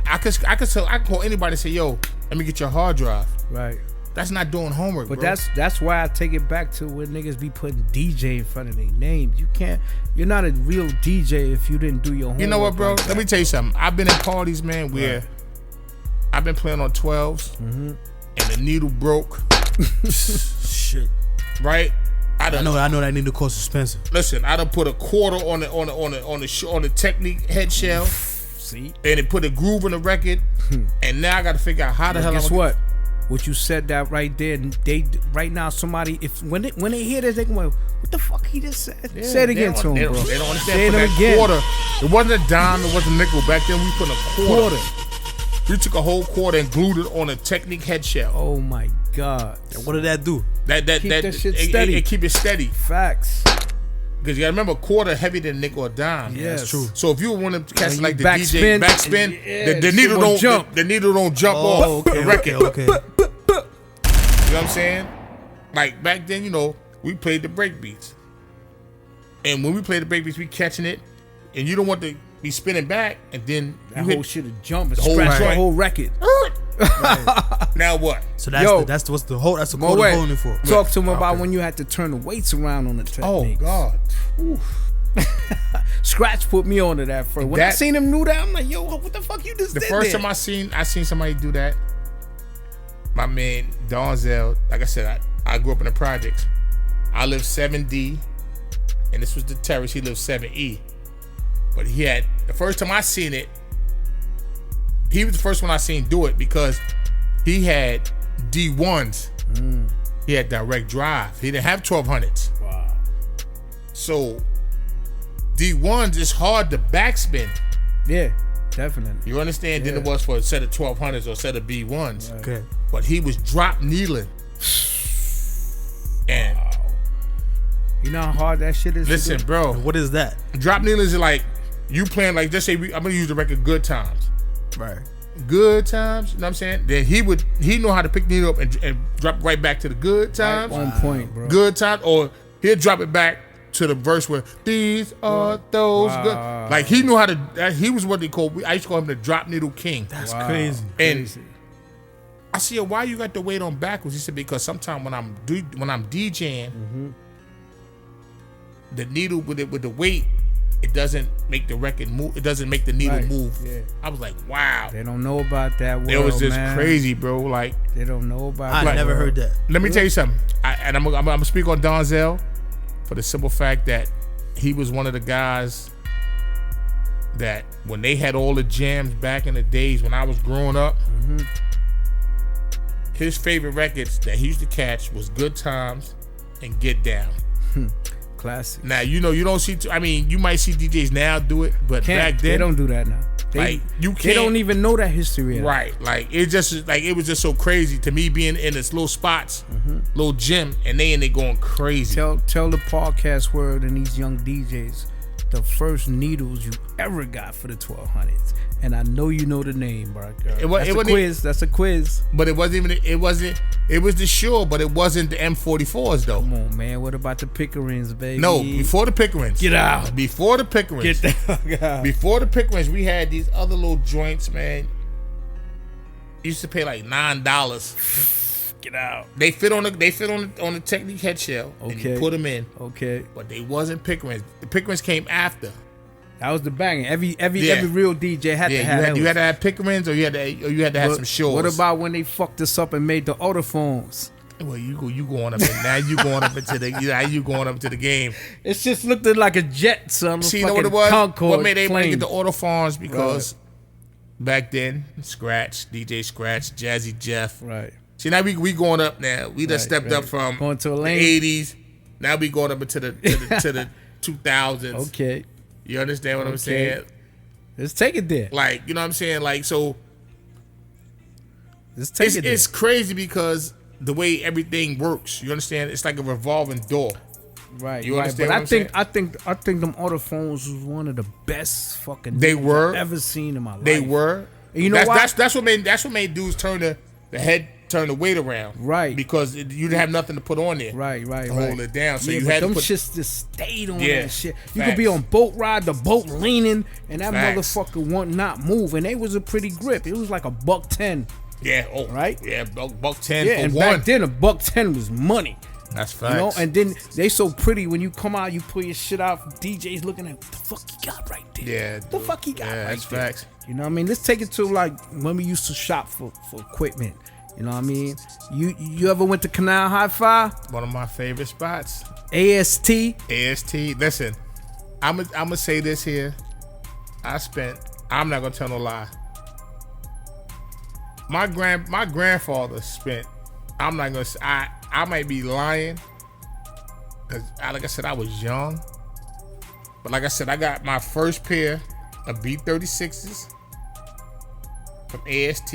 I can call anybody and say, yo, let me get your hard drive. Right. That's not doing homework, But bro. that's why I take it back to when niggas be putting DJ in front of their names. You're not a real DJ if you didn't do your homework. You know what, bro? like Let that. me tell you something. I've been in parties, man, where I've been playing on 12s and the needle broke, Shit. right? I I done, know that need to cost expensive. listen, I done put a quarter on the Technique head shell, See? and it put a groove in the record, and now I got to figure out how the hell Guess I'm what? What you said that right there, they right now somebody when they hear this, they go, what the fuck he just said? Say it again to him, bro. They don't understand. Say For it that again. quarter, it wasn't a dime, it wasn't a nickel. Back then, we put a quarter. We took a whole quarter and glued it on a Technique head shell. Oh my God. And what did that do? That Keep that shit it, steady. It keep it steady. Facts. Because you gotta remember, a quarter heavier than a nickel or a dime. Yes. That's true. So if you want to catch When like you the DJ backspin, yeah, the shit needle won't don't jump. The needle don't jump Oh, off okay, the record. okay. You know what I'm saying? Like back then, you know, we played the break beats, and when we played the break beats, we catching it, and you don't want to be spinning back, and then That you whole shit would jump and whole scratch the joint. whole record. Now what? So that's Yo. that's the whole that's the Mo code Wet, of holding for. talk to him about Okay. when you had to turn the weights around on the Oh technique. God! Scratch put me onto that first. When I That- seen him do that, I'm like, yo, what the fuck you just The did first there? time I seen somebody do that, my man Donzel, like I said, I grew up in the projects. I lived 7D, and this was the terrace. He lived 7E, but he had the first time I seen it. He was the first one I seen do it because he had D1s. He had direct drive. He didn't have 1200s. Wow. So D1s is hard to backspin. Yeah, definitely. You understand? Than it was for a set of 1200s or a set of B1s. Okay. But he was drop needling. And You know how hard that shit is? to listen, do? bro, What is that? drop needling is like you playing like, just say I'm gonna use the record Good Times. Right. good times, you know what I'm saying? Then he know how to pick the needle up and drop it right back to the good times. On point, bro. Good times, or he'll drop it back to the verse where these are those good. Like he knew how to. He was what they call. I used to call him the drop needle king. That's crazy. And I said, why you got to wait on backwards? He said, because sometimes when I'm DJing, the needle with the weight, it doesn't make the record move. It doesn't make the needle move. Yeah. I was like, wow. They don't know about that world, It was just man. crazy, bro. Like They don't know about I that never world. heard that. let me tell you something. I'm gonna speak on Donzel for the simple fact that he was one of the guys that when they had all the jams back in the days when I was growing up, his favorite records that he used to catch was Good Times and Get Down. Classic. Now you don't see. I mean, you might see DJs now do it, but back then They don't do that now. like you can't. They don't even know that history yet. Right, like it was just so crazy to me being in this little spots, little gym, and they going crazy. Tell the podcast world and these young DJs the first needles you ever got for the 1200s, and I know you know the name, bro. That's a quiz. But it wasn't even. It was the Shure, but it wasn't the M44s though. Come on, man. What about the Pickerings, baby? No, before the Pickerings. Get out. Before the Pickerings. Get the fuck out. Before the Pickerings, we had these other little joints, man. Used to pay like $9. Get out. They fit on the Technique head shell, and you put them in. Okay. But they wasn't Pickerings. The Pickerings came after. That was the banging. Every real DJ had to have. You had to have Pickerings, or you had to have some Shores. What about when they fucked us up and made the Autophones? Well, you going up, and now you going up into the game. It's just looked like a jet, son. See, you know what it was? Concorde What made they plane. get the Autophones? Because back then, Scratch, DJ Scratch, Jazzy Jeff. Right. See, now we going up now. We done stepped up from going to a the lane. 80s. Now we going up into the 2000s. Okay. You understand what I'm saying? Let's take it there. Like, you know what I'm saying? Like, so Let's take it there. it's crazy because the way everything works. You understand? It's like a revolving door. Right, You right. understand But what I'm saying? I think them Autophones was one of the best fucking They things were. I've ever seen in my life. They were. And you know why? That's what made dudes turn the head, turn the weight around. Right. Because you didn't have nothing to put on there. Right. To hold it down. So you but had to them put. shits just stayed on Yeah, that shit. You facts. could be on boat ride, the boat leaning, and that Facts. motherfucker won't not move. And they was a pretty grip. It was like $110. Yeah. Oh. Right? Yeah. Buck 10 Yeah, for and one. back then $110 was money. That's facts. You know, and then they so pretty when you come out, you pull your shit out. DJs looking at what the fuck he got right there. Yeah, What the dude. fuck he got Yeah, right that's there. facts. You know what I mean? Let's take it to like when we used to shop for equipment. You know what I mean? You ever went to Canal Hi-Fi? One of my favorite spots. AST? AST. Listen, I'm gonna say this here. I'm not gonna tell no lie. My grandfather spent. I'm not gonna. I might be lying. Cause like I said, I was young. But like I said, I got my first pair of B36s from AST.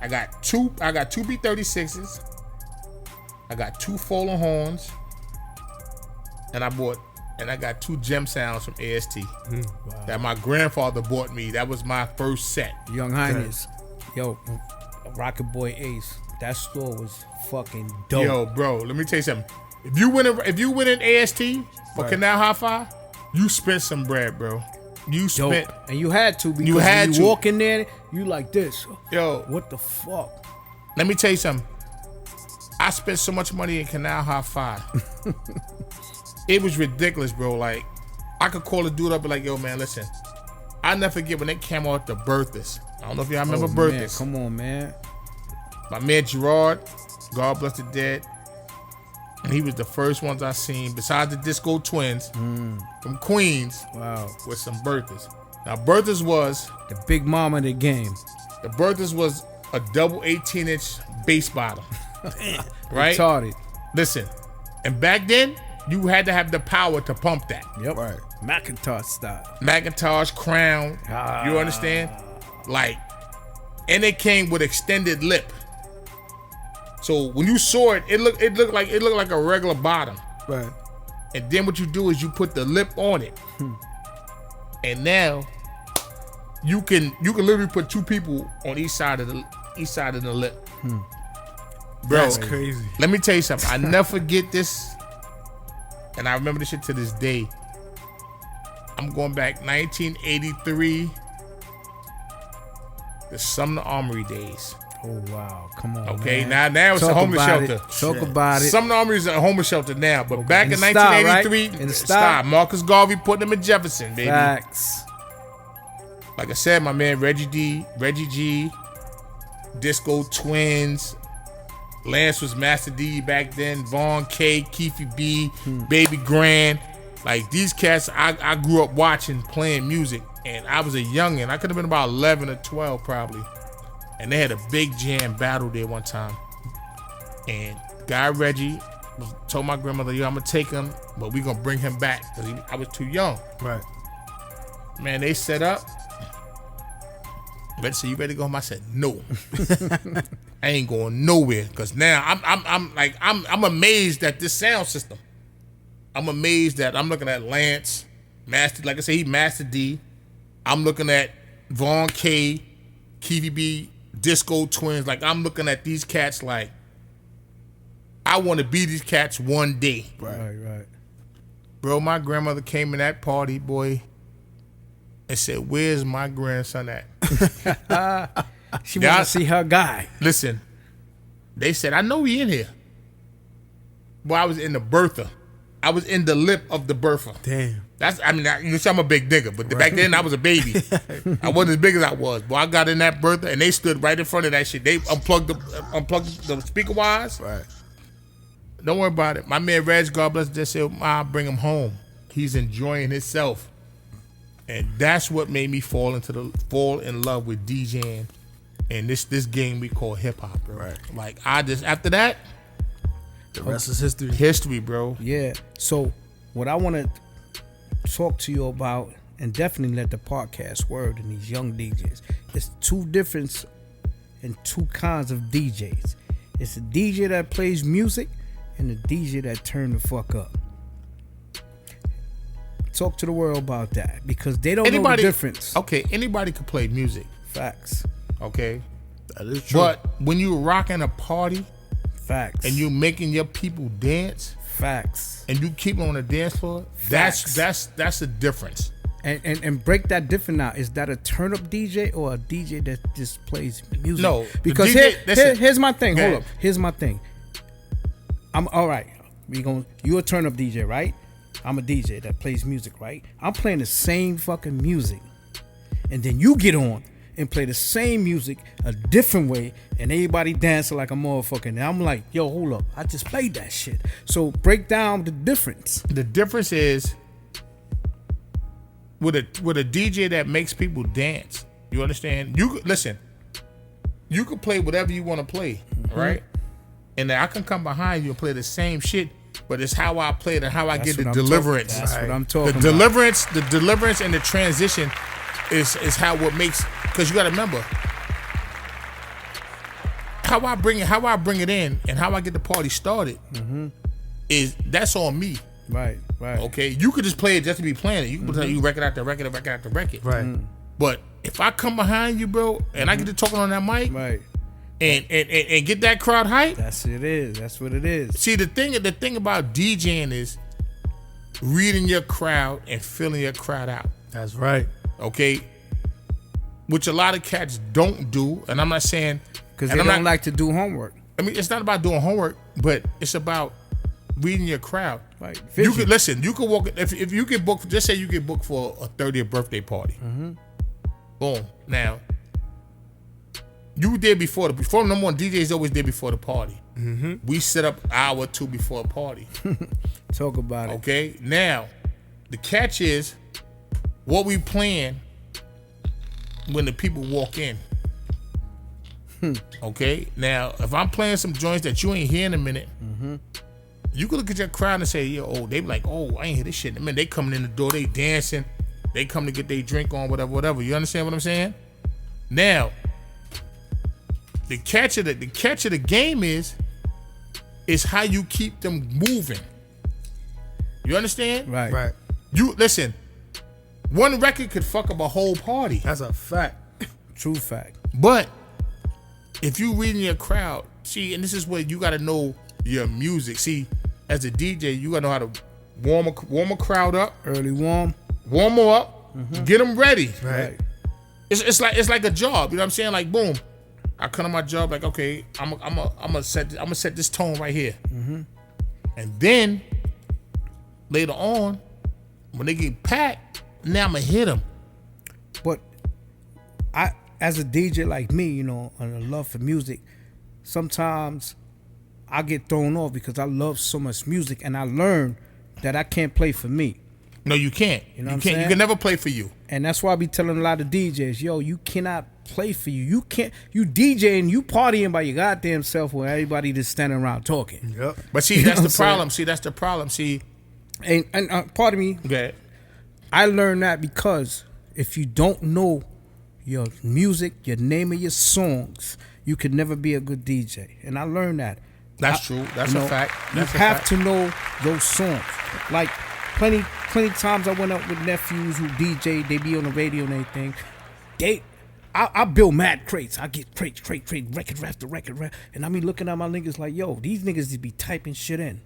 I got two B36s. I got 2 Fallen Horns. And I got 2 Gem Sounds from AST. That my grandfather bought me. That was my first set. Young Highness. Yo, Rocket Boy Ace. That store was fucking dope. Yo, bro, let me tell you something. If you went in AST for Canal Hi-Fi, you spent some bread, bro. You Dope. spent. And you had to because You had when to. you walk in there, you like this. Yo, What the fuck? let me tell you something. I spent so much money in Canal Hi-Fi. It was ridiculous, bro. Like, I could call a dude up and be like, yo, man, listen. I'll never forget when they came out the Berthas. I don't know if y'all remember Man, Berthas. come on, man. My man Gerard, God bless the dead. And he was the first ones I seen, besides the Disco Twins from Queens, Wow. with some Berthas. Now, Berthas was The big mama of the game. a double 18-inch bass bottom. Right? Retarded. Listen, and back then, you had to have the power to pump that. Yep. Right. Macintosh style. Macintosh, Crown, you understand? Like, and it came with extended lip. So when you saw it, it looked like a regular bottom. Right. And then what you do is you put the lip on it. And now you can literally put two people on each side of the lip. Bro, That's crazy. let me tell you something. I never forget this, and I remember this shit to this day. I'm going back 1983, the Sumner Armory days. Oh wow, come on. Okay, man. now it's a homeless shelter. Talk about it. Sumner Armory is a homeless shelter now, but back in In the style, 1983, right? In the style. Marcus Garvey put them in Jefferson, baby. Facts. Like I said, my man Reggie G, Disco Twins, Lance was Master D back then, Vaughn K, Keefy B, Baby Grand. Like these cats, I grew up watching, playing music, and I was a youngin'. I could have been about 11 or 12 probably. And they had a big jam battle there one time. And guy Reggie told my grandmother, yo, I'm gonna take him, but we gonna bring him back because I was too young. Right. Man, they set up. Reggie said, you ready to go home? I said, no. I ain't going nowhere. Cause now I'm amazed at this sound system. I'm amazed that I'm looking at Lance, Master, like I said, he Master D. I'm looking at Vaughn K, Keefy B, Disco Twins. Like I'm looking at these cats like I want to be these cats one day. Right. Bro, my grandmother came in that party, boy, and said, where's my grandson at? She wants to see her guy. Listen, they said, I know he in here. Boy, I was in the bertha. I was in the lip of the bertha. Damn. You see, I'm a big nigga, but back then I was a baby. I wasn't as big as I was. Boy, I got in that bertha and they stood right in front of that shit. They unplugged the speaker wires. Right. Don't worry about it. My man Reg, God bless, just said, I'll bring him home. He's enjoying himself. And that's what made me fall in love with DJing and this game we call hip hop, bro. Right. Like after that, The rest is history. history, bro. Yeah. So what I want to talk to you about, and definitely let the podcast word and these young DJs, it's two different and two kinds of DJs. It's a DJ that plays music and a DJ that turn the fuck up. Talk to the world about that because they don't know the difference. Okay, anybody could play music. Facts. Okay, That is true. but when you rocking a party Facts. and you making your people dance Facts. and you keep on the dance floor, Facts. that's a difference. And break that different now. Is that a turn up DJ or a DJ that just plays music? No, the because DJ here's my thing. Go Hold ahead. up. Here's my thing. I'm all right. You a turn up DJ, right? I'm a DJ that plays music, right? I'm playing the same fucking music, and then you get on and play the same music a different way, and everybody dancing like a motherfucker. And I'm like, yo, hold up, I just played that shit. So break down the difference. The difference is with a DJ that makes people dance. You understand? Listen. You can play whatever you want to play, right? And then I can come behind you and play the same shit, but it's how I play it and how I get the deliverance. That's what I'm talking The about. the deliverance and the transition is how what makes, because you got to remember how I bring it in and how I get the party started is that's on me. Right. Okay, you could just play it just to be playing it. You can play you record after record after record. Right. But if I come behind you, bro, and I get to talking on that mic, Right. and get that crowd hype. That's it is. That's what it is. See, the thing about DJing is reading your crowd and feeling your crowd out. That's right. Okay, which a lot of cats don't do, and I'm not saying Because and they I'm don't not- like to do homework. I mean, it's not about doing homework, but it's about reading your crowd. Right. You Vision. could listen. You could walk if you get booked. Just say you get booked for a 30th birthday party. Boom. Now, you there before number one. DJ's always there before the party. We set up an hour or two before a party. Talk about it. Okay. Now, the catch is what we playing when the people walk in. Okay. Now, if I'm playing some joints that you ain't hear in a minute, you can look at your crowd and say, "Yo, they be like, oh, I ain't hear this shit." I mean, they coming in the door, they dancing, they come to get their drink on, whatever. You understand what I'm saying? Now, the catch of the game is how you keep them moving. You understand? Right. Right. You listen. One record could fuck up a whole party. That's a fact. True fact. But if you reading your crowd, see, and this is where you got to know your music. See, as a DJ, you got to know how to warm a crowd up, Early warm. warm them up, get them ready. Right. It's like a job. You know what I'm saying? Like boom, I come to my job like, okay, I'm gonna set this tone right here, and then later on, when they get packed, now I'm gonna hit them. But I, as a DJ like me, you know, and a love for music, sometimes I get thrown off because I love so much music, and I learn that I can't play for me. No, you can't. You know what You I'm can't. You saying? can never play for you. And that's why I be telling a lot of DJs, yo, you cannot play for you. You can't. You DJing, you partying by your goddamn self, where everybody just standing around talking. Yep. But see, You know that's what the I'm saying? problem. See, that's the problem. See, And pardon me, okay. I learned that because if you don't know your music, your name of your songs, you can never be a good DJ. And I learned that. That's true. That's You a know, fact. You That's a have fact. to know those songs. Like plenty times I went up with nephews who DJ, they be on the radio and everything. I build mad crates. I get crate, record after record, and I mean looking at my niggas like, yo, these niggas just be typing shit in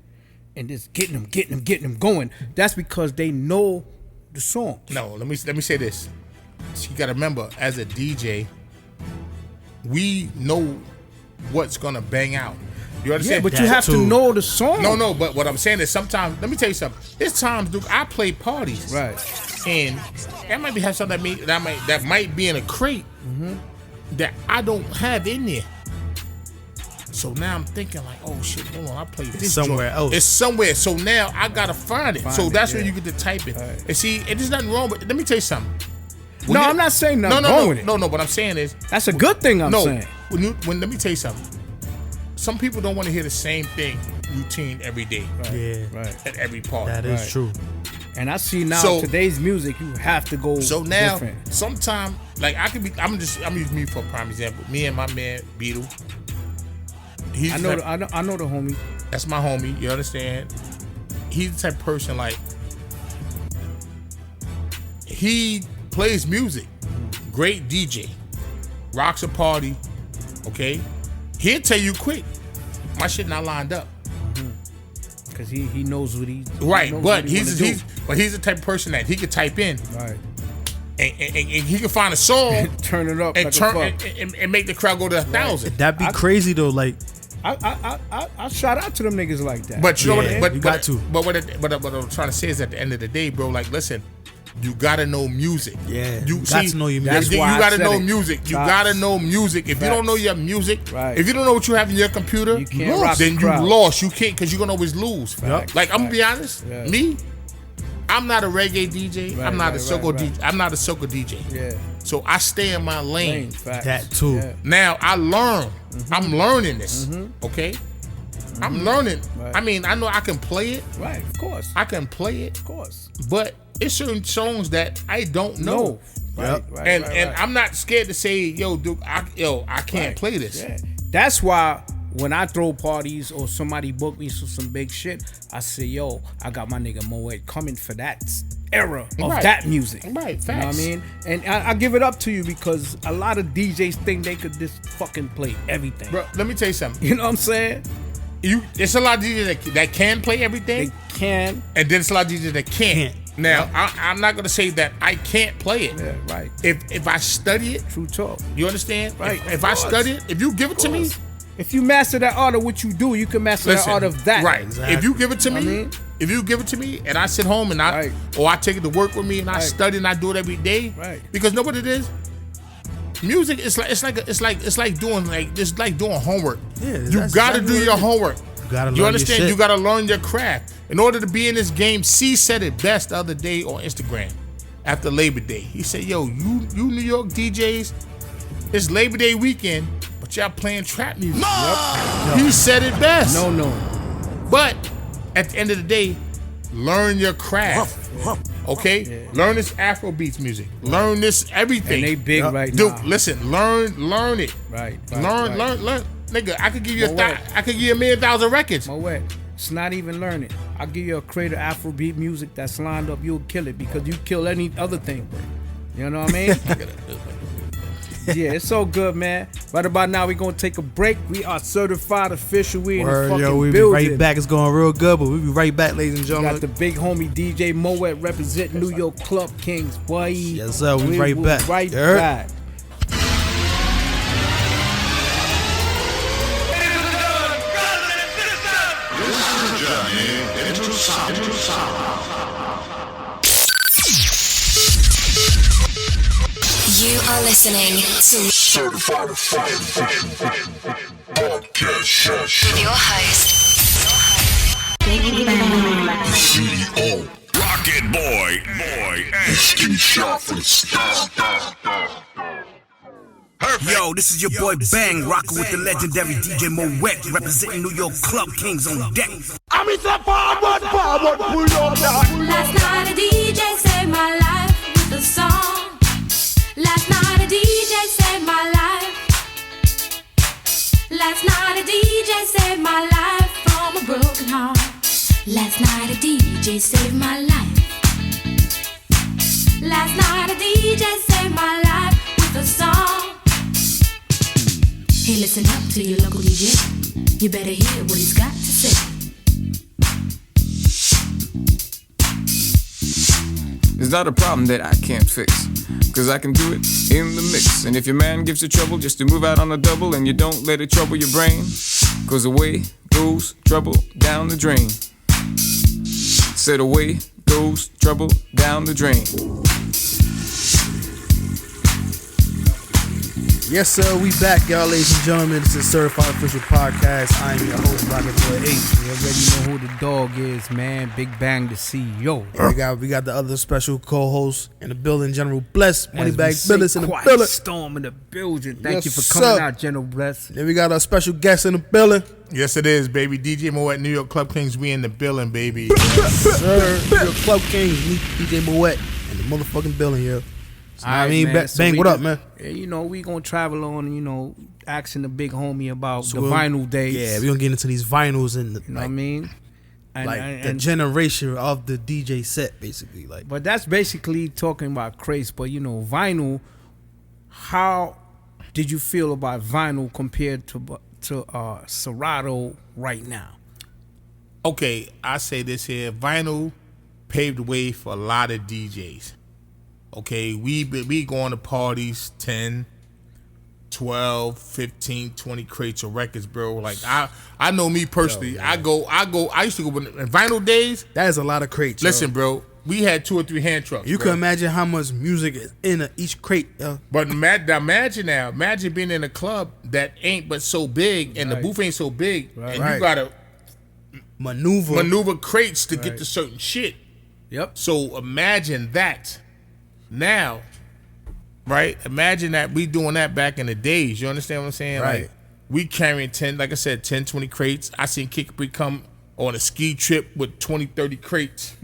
and just getting them going. That's because they know the song. No, let me say this. So you gotta remember, as a DJ, we know what's gonna bang out. You Yeah, understand? but you have to know the song. No, but what I'm saying is sometimes, let me tell you something. There's times, Duke, I play parties. Right. And that might be have something that might be in a crate that I don't have in there. So now I'm thinking like, oh shit, hold on, I played this somewhere joint. else. It's somewhere. So now I gotta find it. So that's where yeah. you get to type it. Right. And see, and there's nothing wrong with. Let me tell you something. No, I'm not saying nothing wrong with it. No. What I'm saying is, That's a good thing. I'm saying. when let me tell you something. Some people don't want to hear the same thing routine every day Yeah. Right. at every party. That is Right. true. And I see now So- today's music, you have to go So now, different. sometime like I'm using me for a prime example. Me and my man Beetle. He's I know the homie. that's my homie. You understand? He's the type of person like he plays music, great DJ, rocks a party. Okay, he'll tell you quick. My shit not lined up. Because he knows what he Right, knows but what he he's the type of person that he could type in right. and he can find a song Turn it up and like turn a fuck. and make the crowd go to 1,000. That'd be crazy though. Like, I shout out to them niggas like that. But you know Yeah, what? But you got to. But what I'm trying to say is, at the end of the day, bro, like, listen, you gotta know music. Yeah, you you got to know your That's music. You why I gotta said know it. music. You Facts. gotta know music. If you don't know your music, Right. if you don't know what you have in your computer, You can't rock then the you crowd. lost. You can't, because you're gonna always lose. Facts. Like, I'm gonna be honest. Yeah. Me, I'm not a reggae DJ. Right, I'm not a right, soca right. DJ. I'm not a soca DJ. yeah. So I stay in my lane. Facts. That too. Yeah. Now I learn. Mm-hmm. I'm learning this. Okay. I'm learning. Right. I mean, I know I can play it. Right, of course. I can play it, Of course. but it's certain songs that I don't know. No. Right, Yep. right, And right, and right. I'm not scared to say, yo, Duke, I can't Right. play this. Yeah. That's why when I throw parties or somebody book me for some big shit, I say, yo, I got my nigga Moet coming for that era of Right. that music. Right, You know what I facts. mean? And I give it up to you because a lot of DJs think they could just fucking play everything. Bro, let me tell you something. You know what I'm saying? It's a lot of DJs that can play everything, They can. and then it's a lot of DJs that can't. Now, I'm not gonna say that I can't play it. Yeah, right. If I study it, True talk. you understand? Right, If of I course. study it, if you give it to me, If you master that art of what you do, you can master listen, the art of that. right? Exactly. If you give it to I me, mean- if you give it to me, and I sit home and Right. or I take it to work with me and I Right. study and I do it every day, Right. Because know what it is? Music is like doing homework. Yeah, you that's gotta exactly do what your it is. homework. You gotta learn You your understand? shit. You gotta learn your craft. In order to be in this game, C said it best the other day on Instagram after Labor Day. He said, yo, you New York DJs, it's Labor Day weekend, but y'all playing trap music. Yep. He said it best. No. But at the end of the day, learn your craft. Okay? Learn this Afrobeats music. Learn this everything. And they big right Dude, now. listen, learn it. Right. Learn. Nigga, I could give you Moet. I could give you 1,000,000 records. Moet. It's not even learning. I'll give you a crate of Afrobeat music that's lined up. You'll kill it because you kill any other thing. You know what I mean? Yeah, it's so good, man. Right about now, we're going to take a break. We are certified official. We in the fucking we building. be right back. It's going real good, but we'll be right back, ladies and We gentlemen. got the big homie DJ Moet representing New York Club Kings, boy. Yes, sir. We right back. Right You heard? back. You are listening to Certified Official Podcast with your host, CEO. Rocket boy, and Ski shot for the stars. Yo, this is your boy Bang, rocking with the legendary DJ Moet, representing New York Club Kings on deck. Last night a DJ saved my life with a song. Last night a DJ saved my life. Last night a DJ saved my life from a broken heart. Last night a DJ saved my life. Last night a DJ saved my life with a song. Hey, listen up to your local DJ. You better hear what he's got to say. It's not a problem that I can't fix, cause I can do it in the mix. And if your man gives you trouble just to move out on a double, and you don't let it trouble your brain, cause away goes trouble down the drain. Said away goes trouble down the drain. Yes, sir. We back, y'all, ladies and gentlemen. This is Certified Official Podcast. I am your host, Rocket Boy H. You already know who the dog is, man. Big Bang the CEO. We got the other special co-host in the building, General Bless, Moneybag As we Business say, in the quiet building. storm in the building. Thank Yes, you for coming sir. out, General Bless. Then we got our special guest in the building. Yes, it is, baby. DJ Moet, New York Club Kings. We in the building, baby. Sir, your Club Kings, meet DJ Moet in the motherfucking building, yo. So, I mean, man, so Bang, we what up, just- man? Yeah, you know, we gonna travel on, you know, asking the big homie about So the vinyl days. Yeah, we're gonna get into these vinyls and You know what I mean? And, the generation of the DJ set, basically. Like, but that's basically talking about craze. But you know, vinyl. How did you feel about vinyl compared to Serato right now? Okay, I say this here. Vinyl paved the way for a lot of DJs. Okay, we going to parties 10, 12, 15, 20 crates of records, bro. Like I know me personally. I used to go in vinyl days. that is a lot of crates. Listen, yo. bro, we had 2 or 3 hand trucks. You bro. can imagine how much music is in each crate, yo. But imagine being in a club that ain't but so big, and the booth ain't so big, and Right. you gotta Maneuver. crates to get to certain shit. Yep. So imagine that now, right? Imagine that we doing that back in the days. You understand what I'm saying? Right. Like we carrying 10, like I said, 10, 20 crates. I seen Kickapee come on a ski trip with 20, 30 crates.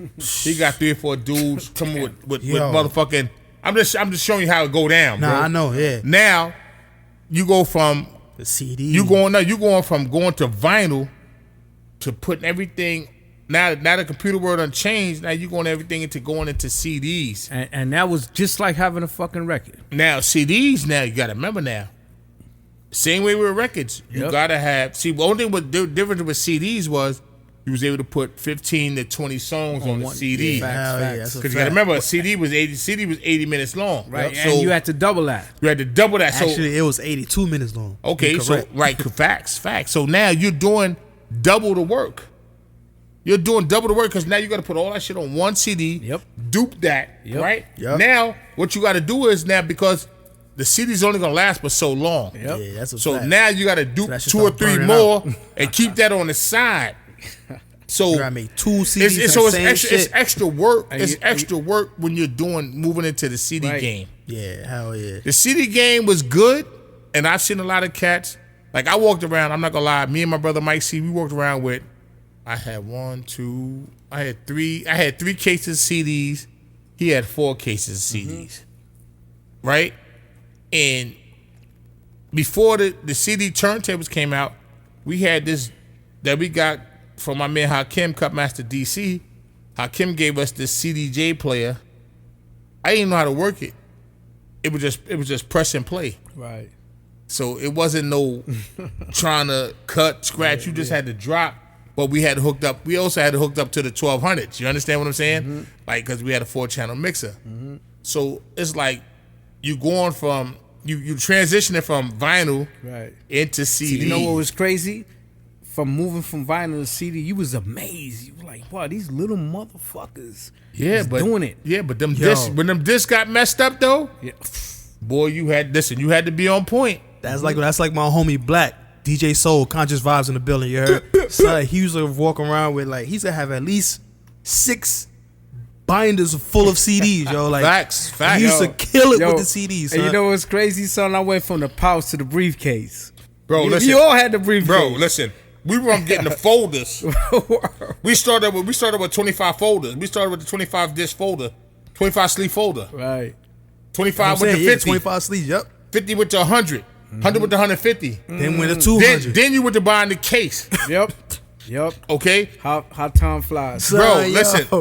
He got 3 or 4 dudes coming with Yo. motherfucking. I'm just showing you how it go down, bro. Nah, I know, yeah. Now you go from The CD. you going from going to vinyl to putting everything. Now the computer world done changed. Now you going everything into going into CDs. And that was just like having a fucking record. Now CDs. Now you gotta remember now. Same way with records. You Yep. gotta have. See, the only thing with the difference with CDs was you was able to put 15 to 20 songs on the one- CD. Facts, Hell yeah, facts. that's a Because you gotta fact. remember, a CD was 80 minutes long. Right. Yep. And you had to double that. you had to double that. So Actually, it was 82 minutes long. okay, You're so correct. right, facts. So now you're doing double the work. You're doing double the work because now you got to put all that shit on one CD. Yep. Dupe that. Yep. Right. Yep. Now what you got to do is now because the CD's only gonna last for so long. Yep. Yeah, that's a So fact. now you got to dupe that shit 2 or start 3 burning more out. and keep that on the side. So You gotta make 2 CDs. it's for the same extra. shit. It's extra work. And It's you- extra work when you're moving into the CD Right. game. Yeah, hell yeah. The CD game was good, and I've seen a lot of cats. Like I walked around. I'm not gonna lie. Me and my brother Mike C. We walked around with. I had 3 cases of CDs. He had 4 cases of CDs. Right, and before the CD turntables came out, we had this that we got from my man Hakim, Cutmaster DC, Hakim gave us this CDJ player. I didn't know how to work it. It was just press and play. Right. So it wasn't no trying to cut, scratch. You just had to drop. But we had it hooked up. We also had it hooked up to the 1200s. You understand what I'm saying? Like, because we had a 4-channel mixer. So it's like you going from you transitioning from vinyl into CD. You know what was crazy? From moving from vinyl to CD, you was amazed. You were like, wow, these little motherfuckers is doing it. Yeah, but them discs, when them discs got messed up though, boy, you had to be on point. That's like my homie Black. DJ Soul, Conscious Vibes in the building, you heard? So he used to walk around with he used to have at least 6 binders full of CDs, yo. Like facts. He used to kill it with the CDs. And you know what's crazy, son? I went from the pouch to the briefcase. Bro, listen. You all had the briefcase. Bro, listen. We were getting the folders. we started with 25 folders. We started with the 25 disc folder, 25 sleeve folder. Right. 25 with the 50. 25 sleeves, yep. 50 with the 100. 100 with the 150. Then went to 200. Then you went to buying the case. Yep. Okay. How time flies. Bro,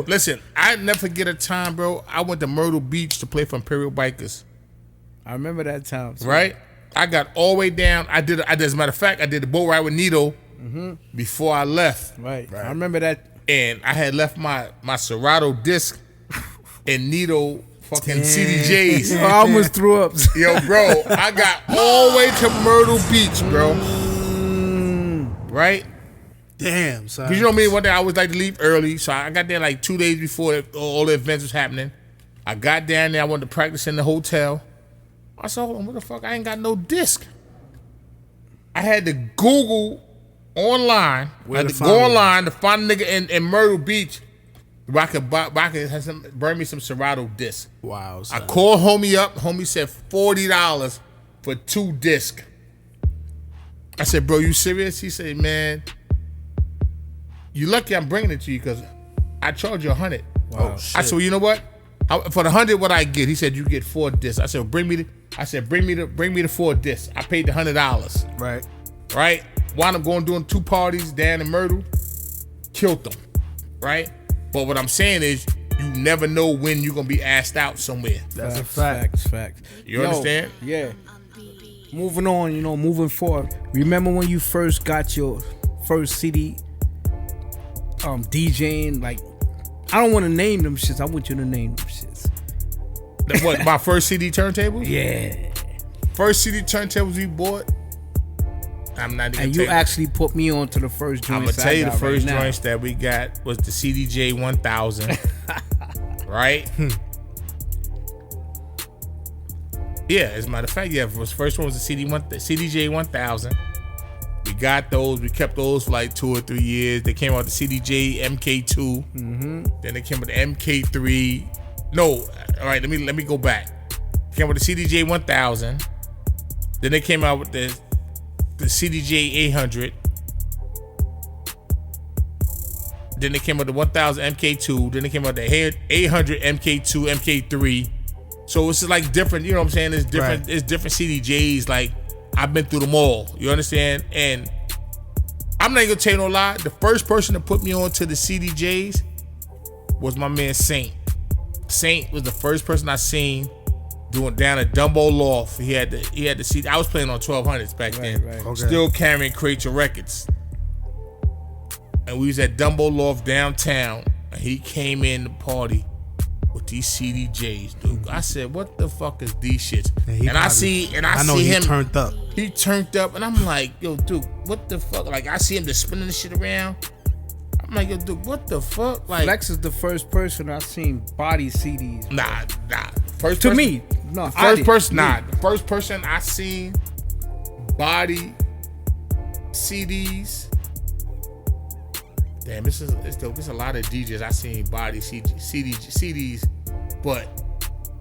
listen. I never forget a time, bro. I went to Myrtle Beach to play for Imperial Bikers. I remember that time. So. Right? I got all the way down. As a matter of fact, I did the boat ride with Nito before I left. Right. I remember that. And I had left my Serato disc and Nito fucking CDJs. I almost threw up. Yo, bro, I got all the way to Myrtle Beach, bro. Right? Damn, son. Because you know me, one day I always like to leave early, so I got there like 2 days before all the events was happening. I got down there, I wanted to practice in the hotel. I said, hold on, what the fuck? I ain't got no disc. I had to Google online. I had to go online to find a nigga in Myrtle Beach where I could burn me some Serato discs. Wow. Son. I called homie up. Homie said $40 for 2 discs. I said, bro, you serious? He said, man, you lucky I'm bringing it to you because I charge you $100. Wow. I said, well, you know what? For the $100, what I get? He said, you get 4 discs. I said, well, bring me the 4 discs. I paid the $100. Right. Wound up doing 2 parties down in Myrtle. Killed them. Right. But what I'm saying is, you never know when you're gonna be asked out somewhere. That's a fact. Fact. You understand? Yeah. Moving on, moving forward. Remember when you first got your first CD DJing? Like, I don't want to name them shits. I want you to name them shits. What, my first CD turntable? Yeah. First CD turntables we bought. I'm not even. And you actually put me on to the first joints. I'm gonna tell you the first right joints that we got was the CDJ 1000. Right? Yeah, as a matter of fact, the first one was the CDJ 1000. We got those. We kept those for like 2 or 3 years. They came out the CDJ MK2. Then they came with the MK3. No, all right. Let me go back. Came with the CDJ 1000. Then they came out with the CDJ 800. Then they came with the 1000 MK2. Then they came out with the 800 MK2, MK3. So it's just like different, you know what I'm saying? It's different. Right. It's different CDJs. Like, I've been through them all. You understand? And I'm not gonna tell you no lie. The first person to put me on to the CDJs was my man Saint. Saint was the first person I seen doing down at Dumbo Loft. He had the CD. I was playing on 1200s back then. Right. Okay. Still carrying crates of records. And we was at Dumbo Loft downtown. And he came in the party with these CDJs, dude. I said, what the fuck is these shits? I see him turned up. He turned up, and I'm like, yo, dude, what the fuck? Like, I see him just spinning the shit around. I'm like, yo, dude, what the fuck? Like, Flex is the first person I've seen body CDs. Nah. First to person, me, no. First person, nah. The first person I seen body CDs. Damn, it's a lot of DJs I seen body CDs, but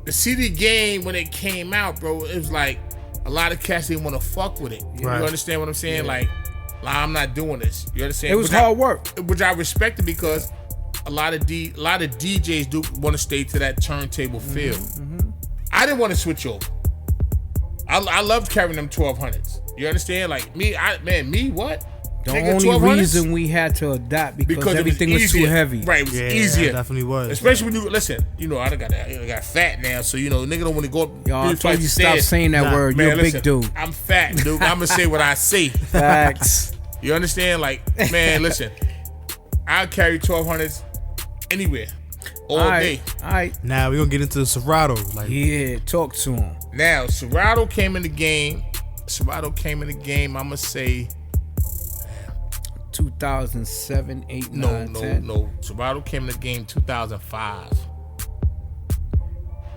the CD game when it came out, bro, it was like a lot of cats didn't want to fuck with it. You understand what I'm saying? Yeah. Like, I'm not doing this. You understand? It was hard work, which I respected because a lot of DJs do want to stay to that turntable feel. Mm-hmm. I didn't want to switch over. I loved carrying them 1200s. You understand? Like me, what? The Nigga, only 1200s? reason we had to adapt because it everything was too easier. heavy. Right, it was Yeah, easier. it definitely was. Especially when you listen. You know, I got fat now, so you know, nigga don't want to go up. Y'all, I three told you flights of stop stairs. saying that word. Man, You're a listen, big dude. I'm fat, dude. I'm gonna say what I say. Facts. You understand? Like, man, listen. I'll carry 1200s anywhere, all day. All right. Now we're gonna get into the Serato. Like, Yeah, talk to him. Now, Serato came in the game. I'm gonna say 2007, 8, 9, 10. no. Serato came in the game 2005.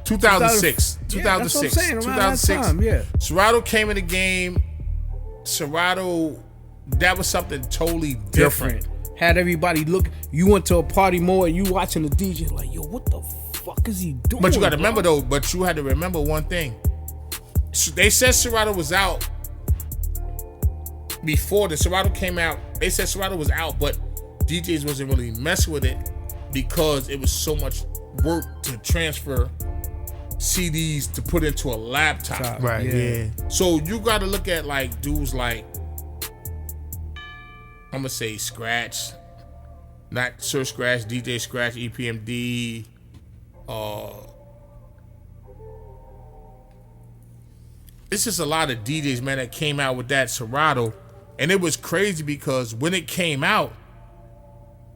2006. Yeah, that's what I'm 2006. saying, around that 2006. time, yeah. Serato came in the game. Serato, that was something totally different. Had everybody look. You went to a party more and you watching the DJ like, yo, what the fuck is he doing? But you got to bro? remember though. But you had to remember one thing. So they said Serato was out before the Serato came out. They said Serato was out, but DJs wasn't really messing with it because it was so much work to transfer CDs to put into a laptop. right, yeah. So you got to look at like dudes like, I'm gonna say Scratch, not Sir Scratch, DJ Scratch, EPMD. It's just a lot of DJs, man, that came out with that Serato, and it was crazy because when it came out,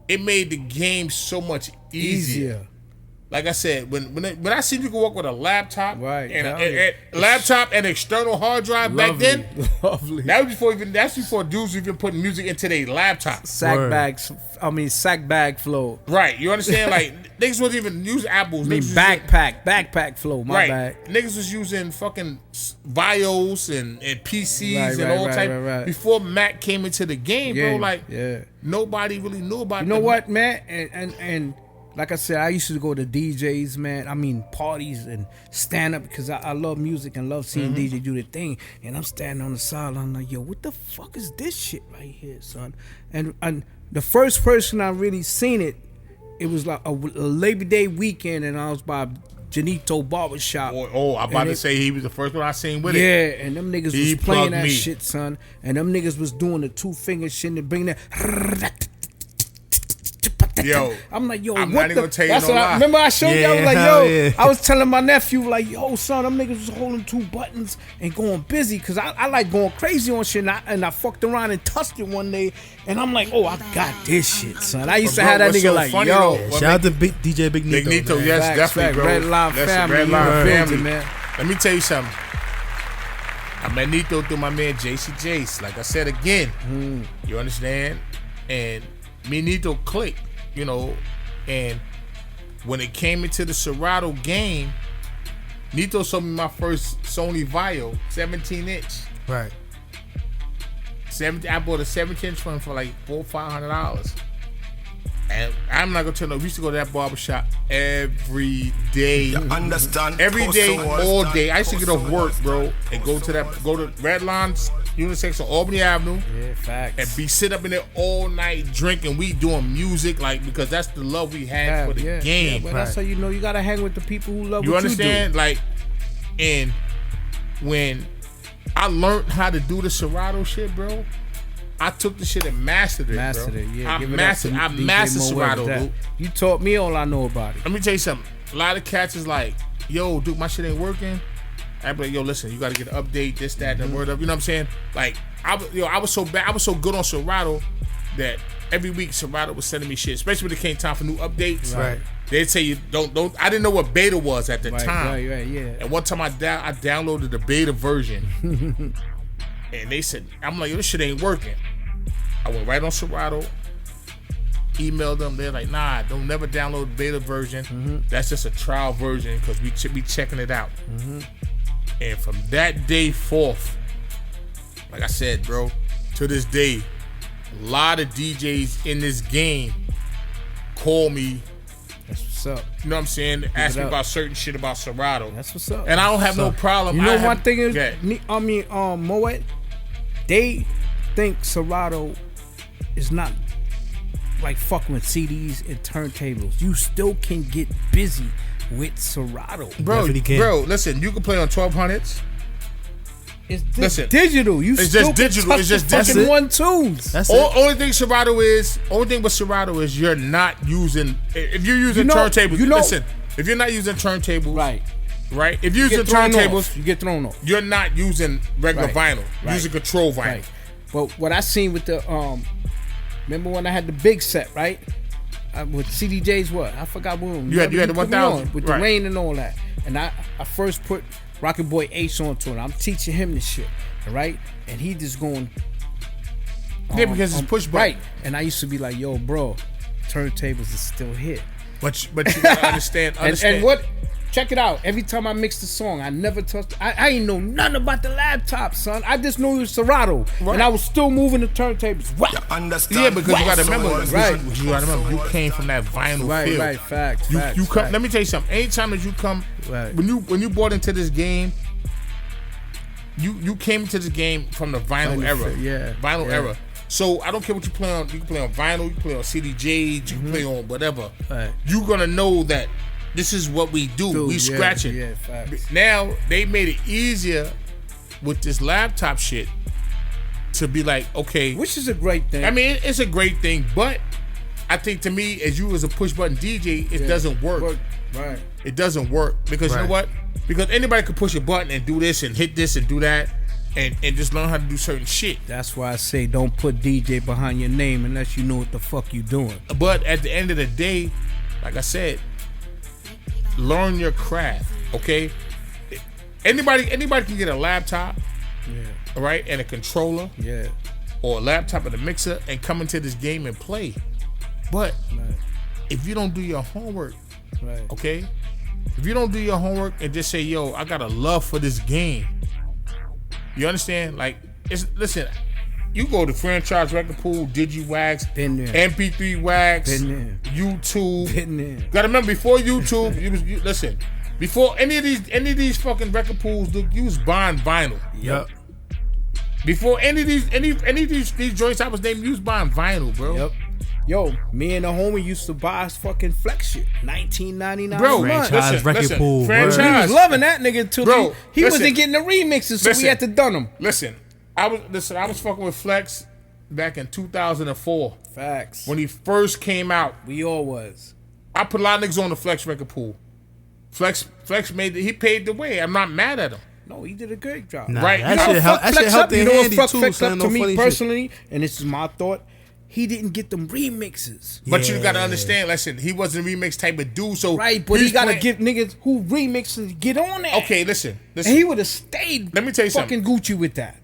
it made the game so much easier. Like I said, when I see people walk with a laptop, Right, and laptop and external hard drive back then, Lovely. that's before dudes even putting music into their laptop. Sack bag flow. Right, you understand? Like niggas wasn't even use Apples. I mean, Niggas was backpack flow. My right. bad. Niggas was using fucking Bios and PCs and all type. Right. Before Mac came into the game, bro, like yeah. nobody really knew about. You know what, man? And like I said, I used to go to DJs, man. I mean, parties and stand up because I love music and love seeing DJ do their thing. And I'm standing on the side, I'm like, yo, what the fuck is this shit right here, son? And the first person I really seen it, it was like a Labor Day weekend, and I was by Janito Barbershop. I'm about to say he was the first one I seen with it. Yeah, and them niggas He was playing plugged that me. shit, son. And them niggas was doing the 2-finger shit and bring that. Yo, I'm like, yo, I'm what not even the? gonna tell you That's no what lie. remember I showed you. I was Yeah, like, hell yo, yeah. I was telling my nephew, like, yo, son, them niggas was holding 2 buttons and going busy because I like going crazy on shit. And I fucked around and touched it one day, and I'm like, oh, I got this shit, son. I used to But bro, have that what's nigga so like, funny yo, though, Yeah, what shout out to DJ Big Nito. Big Nito, man. yes, Facts, definitely, bro. Red Line That's family, Red Line you know, family, man. Let me tell you something. I met Nito through my man JC Jace. Like I said again, you understand? And me and Nito clicked, you know, and when it came into the Serato game, Nito sold me my first Sony Vaio, 17-inch. Right. I bought a 17-inch one for like $400-$500. And I'm not gonna tell no. We used to go to that barbershop every day. Understand? Every day, all day. I used to get off work, bro, and go to Red Lines Unisex on Albany Avenue. Yeah, facts. And sit up in there all night drinking. We doing music, like, because that's the love we had for the game. Yeah, but that's how you know you gotta hang with the people who love You what understand? you do. Like, and when I learned how to do the Serato shit, bro, I took the shit and mastered it, Mastered bro. it, yeah. I Give it up to mastered DJ Moet Serato, with that. dude. You taught me all I know about it. Let me tell you something. A lot of cats is like, yo, dude, my shit ain't working. I be like, yo, listen, you gotta get an update, this, that, and the word up. You know what I'm saying? Like, I was so bad, I was so good on Serato that every week Serato was sending me shit, especially when it came time for new updates. Right. They'd say you don't. I didn't know what beta was at the time. Right, yeah. And one time I downloaded the beta version, and they said, I'm like, yo, this shit ain't working. I went right on Serato, emailed them. They're like, nah, don't never download the beta version. That's just a trial version because we should be checking it out. And from that day forth, like I said, bro, to this day, a lot of DJs in this game call me. That's what's up. You know what I'm saying? Ask it me up. about certain shit about Serato. That's what's up. And I don't have no So, problem. You know, I one have- thing is, Yeah. Moet, they think Serato is not like fucking with CDs and turntables. You still can get busy with Serato. Bro, Definitely can. bro, listen, you can play on 1200s. Listen, digital. You it's still just digital. touch It's just the fucking digital. 1-2s. That's Only thing with Serato is you're not using. If you're using turntables, listen. If you're not using turntables, right. If you're using turntables, you get thrown off. You're not using regular vinyl. You're using control vinyl. Right. But what I seen with the remember when I had the big set, right? With CDJ's what? I forgot what one. You had the 1000 with the rain and all that. And I first put Rocket Boy Ace onto it. I'm teaching him this shit, right? And he just going. Yeah, because it's push button. Right. And I used to be like, yo, bro, turntables is still hit. But you gotta understand. And what? Check it out. Every time I mixed the song, I never touched. I ain't know nothing about the laptop, son. I just knew it was Serato, and I was still moving the turntables. Wow. Yeah, because you gotta remember, You gotta remember, you came from that vinyl field. Right. Facts. You come. Let me tell you something. Anytime that you come, when you bought into this game, you came into this game from the vinyl era. Vinyl era. So I don't care what you play on. You can play on vinyl. You can play on CDJs. You can play on whatever. Right. You're gonna know that. This is what we do. We scratch it. Yeah, facts. Now they made it easier with this laptop shit to be like, okay, which is a great thing. I mean, it's a great thing, but I think to me, as you as a push button DJ, it doesn't work. Right. It doesn't work because you know what? Because anybody could push a button and do this and hit this and do that. And just learn how to do certain shit. That's why I say don't put DJ behind your name unless you know what the fuck you doing. But at the end of the day, like I said, learn your craft, okay? Anybody can get a laptop, right, and a controller, or a laptop and a mixer, and come into this game and play. But if you don't do your homework, okay? If you don't do your homework and just say, "Yo, I got a love for this game," you understand? Like, listen. You go to franchise record pool, DigiWax, MP3 Wax, YouTube. Gotta remember, before YouTube, listen. Before any of these fucking record pools, you was buying vinyl. Yep. Before any of these joints I was naming, you was buying vinyl, bro. Yep. Yo, me and the homie used to buy fucking flex shit, $19.99. Bro, franchise record pool. Franchise. He was loving that nigga too. Bro, he wasn't getting the remixes, so we had to done them. Listen. I was fucking with Flex back in 2004. Facts. When he first came out. We all was. I put a lot of niggas on the Flex record pool. Flex he paid the way. I'm not mad at him. No, he did a great job. Nah, right. That shit helped their handy too, Flex up no to me funny personally, and this is my thought. He didn't get them remixes. But you gotta understand, listen, he wasn't a remix type of dude, so but he gotta give niggas who remixes get on that. Okay, listen. And he would have stayed. Let me tell you fucking something. Gucci with that.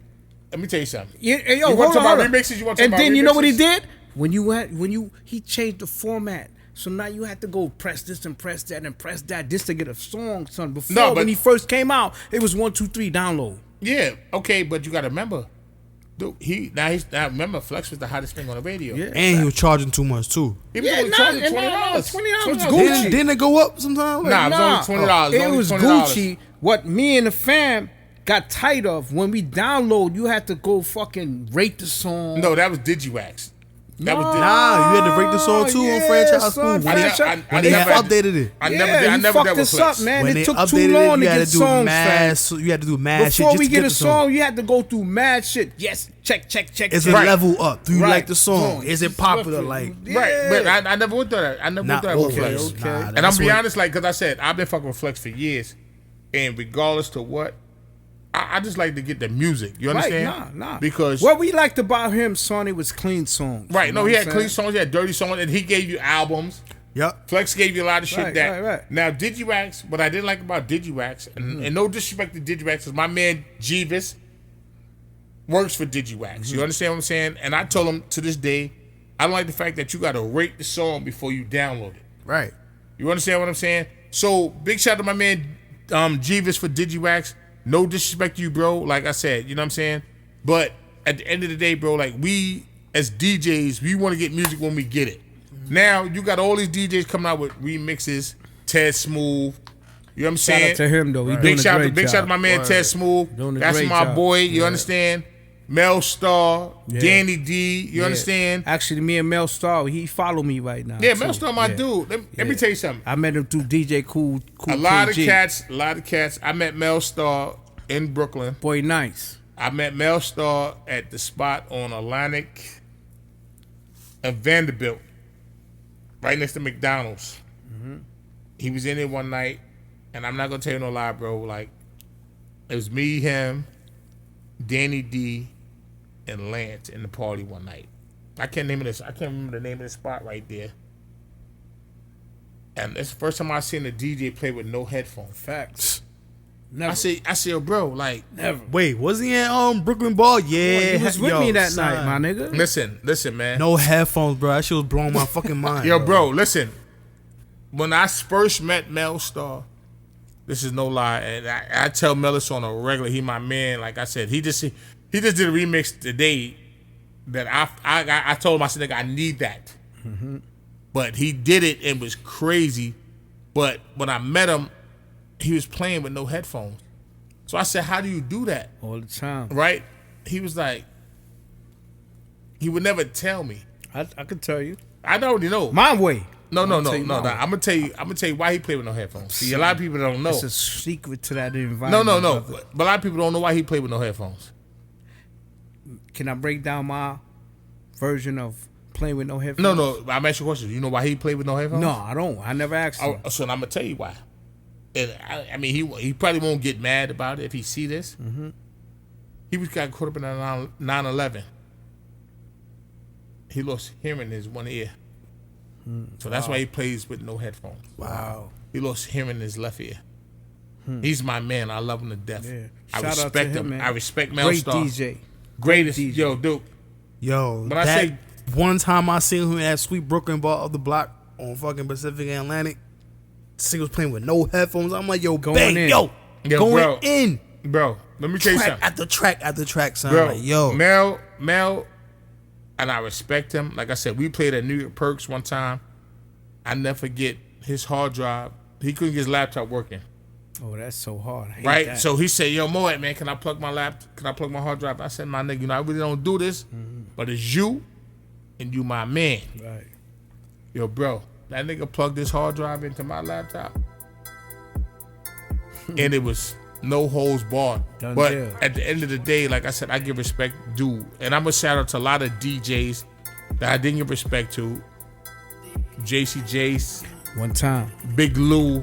Let me tell you something. Yo, you want to talk about remixes? You want to talk and about then remixes? You know what he did? He changed the format. So now you have to go press this and press that and press that just to get a song, son. Before, when he first came out, it was 1, 2, 3 download. Yeah, okay, but you gotta remember, dude. Now remember, Flex was the hottest thing on the radio. Yeah, and he was charging too much too. He was only charging $20. Gucci. Didn't it go up sometime? Nah, it was only $20. It was Gucci. What me and the fam got tight of when we download, you had to go fucking rate the song. No, that was DigiWax. That was you had to rate the song too on franchise pool. When they updated it. I never fucked dealt with this Flex. up, man. When It took too long to get songs fast. You had to do mad shit Before just we to get the a song, you had to go through mad shit. Yes, check. Is it level up? Do you like the song? Is it popular? Like right, but I never went through that. I never went through that with Flex. Okay. And I'm be honest, like, cause I said I've been fucking with Flex for years, and regardless to what, I just like to get the music. You understand? Right, nah. Because what we liked about him, Sonny, was clean songs. Right. No, he had clean songs. He had dirty songs, and he gave you albums. Yep. Flex gave you a lot of shit right. Now DigiWax, what I didn't like about DigiWax, and no disrespect to DigiWax, is my man Jeeves works for DigiWax. You understand what I'm saying? And I told him to this day, I don't like the fact that you got to rate the song before you download it. Right. You understand what I'm saying? So big shout out to my man Jeeves for DigiWax. No disrespect to you, bro. Like I said, you know what I'm saying? But at the end of the day, bro, like we as DJs, we want to get music when we get it. Now you got all these DJs coming out with remixes, Ted Smooth. You know what I'm saying? Shout out to him though. Big shout out to my man Ted Smooth. That's my boy. You understand? Mel Star, Danny D. You understand? Actually, me and Mel Star, he follow me right now. Yeah, Mel Star, my dude. Let me tell you something. I met him through DJ Cool. A lot of cats. I met Mel Star in Brooklyn. Boy, nice. I met Mel Star at the spot on Atlantic and Vanderbilt, right next to McDonald's. He was in there one night, and I'm not gonna tell you no lie, bro. Like, it was me, him, Danny D, and Lance in the party one night. I can't remember the name of the spot right there. And it's the first time I seen a DJ play with no headphones. Facts. Never. I said, yo, bro, like, Never. Wait, was he at Brooklyn Ball? Yeah, He was with me that night, my nigga. listen, man. No headphones, bro. That shit was blowing my fucking mind. Yo, bro, listen. When I first met Mel Star, this is no lie, and I tell Melis on a regular, he my man. Like I said, he just did a remix today that I told him, I said, nigga, I need that. But he did it and was crazy. But when I met him, he was playing with no headphones. So I said, how do you do that? All the time. Right? He was like, he would never tell me. I could tell you. I already know. My way. No. I'm gonna tell you why he played with no headphones. See, a lot of people don't know. It's a secret to that environment. No. But a lot of people don't know why he played with no headphones. Can I break down my version of playing with no headphones? No. I'm asking you a question. You know why he played with no headphones? No, I don't. I never asked him. So I'm gonna tell you why. And I mean, he probably won't get mad about it if he see this. He got caught up in a 9/11. He lost hearing in his one ear. So that's why he plays with no headphones. Wow. He lost hearing in his left ear. He's my man. I love him to death. Yeah. I Shout out respect to him. man. I respect Mel Great Star. DJ. Greatest DJ. Yo, Duke. Yo, When I that say- one time I seen him at Sweet Brooklyn Bar of the block on fucking Pacific and Atlantic, this nigga was playing with no headphones. I'm like, yo, Going bang, in. yo, going bro. in. Bro, let me tell you Track something. after track after track, son. Bro, Like, yo, Mel, and I respect him. Like I said, we played at New York Perks one time. I never forget his hard drive. He couldn't get his laptop working. Oh, that's so hard. I hate Right? that. So he said, yo, Moet, man, can I plug my hard drive? I said, my nigga, you know, I really don't do this, but it's you and you my man. Right. Yo, bro, that nigga plugged his hard drive into my laptop. And it was no holds barred. Done But deal. at the end of the day, like I said, I give respect due. And I'm going to shout out to a lot of DJs that I didn't give respect to. JC Jace, One time. Big Lou,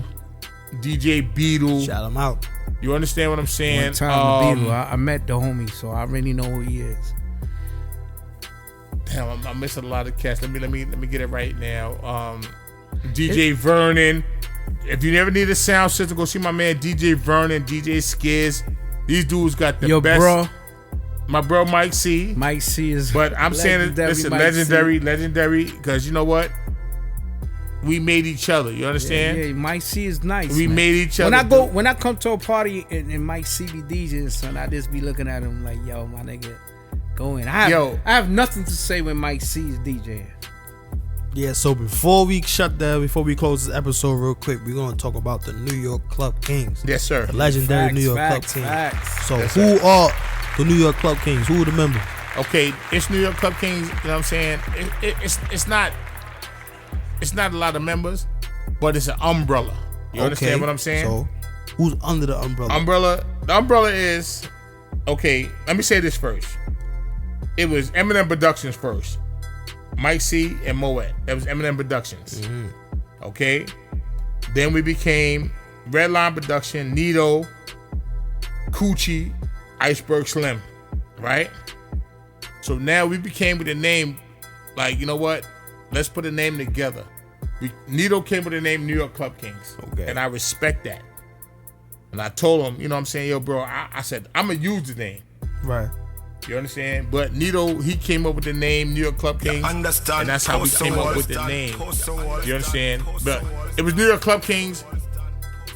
DJ Beetle. shout him out. You understand what I'm saying? One time, the Beatle. I met the homie, so I already know who he is. Damn, I'm missing a lot of cats. Let me get it right now. DJ Vernon. If you never need a sound system, go see my man DJ Vernon, DJ Skiz. These dudes got the Yo, best. bro. My bro Mike C. Mike C is. But I'm saying it, listen, Mike C. legendary, because you know what? We made each other. You understand? Yeah, Mike C is nice. We man. made each other. When I come to a party and Mike C be DJing, son, I just be looking at him like, yo, my nigga, go in. I have nothing to say when Mike C is DJing. Yeah, so before we close this episode real quick, we're gonna talk about the New York Club Kings. Yes, sir. The legendary Facts, New York facts, Club facts. Kings. So Yes, who sir. are the New York Club Kings? Who are the members? Okay, it's New York Club Kings. You know what I'm saying? It's not a lot of members, but it's an umbrella. You understand what I'm saying? So who's under the umbrella? The umbrella is, okay, let me say this first. It was Eminem Productions first. Mike C and Moet. That was Eminem Productions. Okay? Then we became Redline Production, Nito, Coochie, Iceberg Slim. Right? So now we became with the name, like, you know what? Let's put a name together. Nito came with the name New York Club Kings. Okay. And I respect that. And I told him, you know what I'm saying, yo, bro, I said, I'm going to use the name. Right. You understand? But Nito, he came up with the name New York Club Kings. And that's how we came up with the name. You understand? But it was New York Club Kings,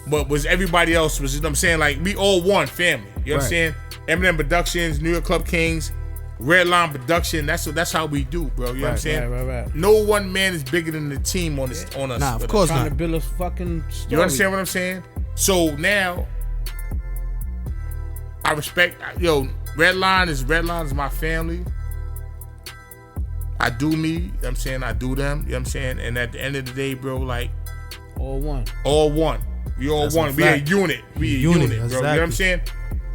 but was everybody else, was, you know what I'm saying? Like, we all one family. You understand? Eminem Productions, New York Club Kings, Redline Production. That's how we do, bro. You know what I'm saying? Right. No one man is bigger than the team on us. Nah, of course Trying not. to build a fucking story. You understand what I'm saying? So now, I respect, Redline is my family. I do me, you know what I'm saying? I do them, you know what I'm saying? And at the end of the day, bro, like, All one. all one. We all That's one. a We a fact. unit. We a Unit, unit, bro. You know what I'm exactly. saying?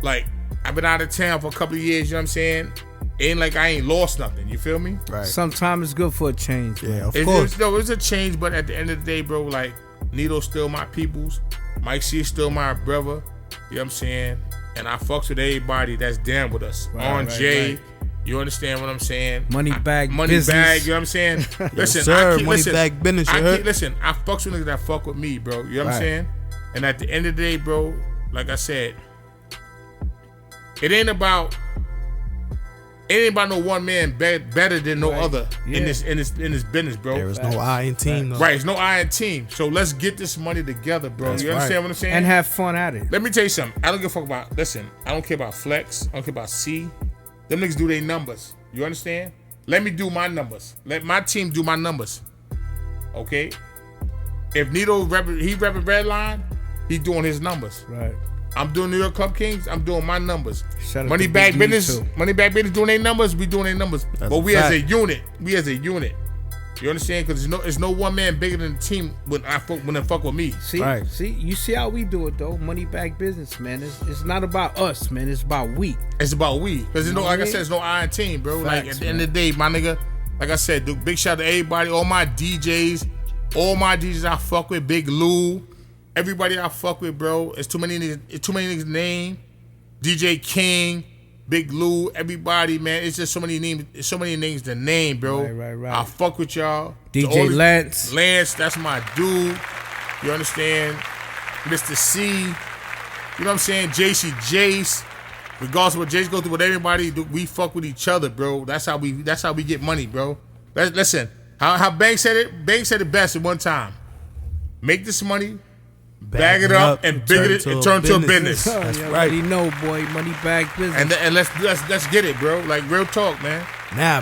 like I've been out of town for a couple of years. You know what I'm saying? Ain't like I ain't lost nothing. You feel me? Right. Sometimes it's good for a change. Yeah, of It's, course. it's a change, but at the end of the day, bro, like Nito's still my peoples. Mike C is still my brother. You know what I'm saying? And I fucks with everybody that's down with us. On Jay. right. You understand what I'm saying? Money bag Money business. bag, you know what I'm saying? Listen, sir, money bag business, you heard? listen, I fucks with niggas that fuck with me, bro. You know what I'm Right. saying? And at the end of the day, bro, like I said, it ain't about no one man better than no other in this business, bro. There is no I in team, though. Right, it's no I in team. So let's get this money together, bro. That's you understand right. what I'm saying? And have fun at it. Let me tell you something. I don't give a fuck about. Listen, I don't care about Flex. I don't care about C. Them niggas do their numbers. You understand? Let me do my numbers. Let my team do my numbers. Okay. If Nito repping Redline, he doing his numbers. Right. I'm doing New York Club Kings. I'm doing my numbers. Shout out Money to Bag Big D, Business. too. Money Bag Business doing their numbers. We doing their numbers. That's But a we as a fact. unit. We as a unit. You understand? Because there's no one man bigger than the team when they fuck with me. See, Right. see, you see how we do it though. Money bag business, man. It's not about us, man. It's about we. It's about we. Because there's no, like I said, there's no iron team, bro. Like Facts, at the end of the day, my nigga, like I said, dude, big shout out to everybody, all my DJs I fuck with, Big Lou, everybody I fuck with, bro. It's too many niggas name. DJ King, Big Lou, everybody, man. It's just so many names to name, bro. Right. I fuck with y'all. DJ To all the- Lance. Lance, that's my dude. You understand? Mr. C. You know what I'm saying? JC Jace. Regardless of what Jace go through with everybody, we fuck with each other, bro. That's how we get money, bro. Listen, how Bank said it? Bank said it best at one time. Make this money, bag it up, and turn it to a business. That's You right. already know, boy. Money bag business. And let's get it, bro. Like real talk, man. Now,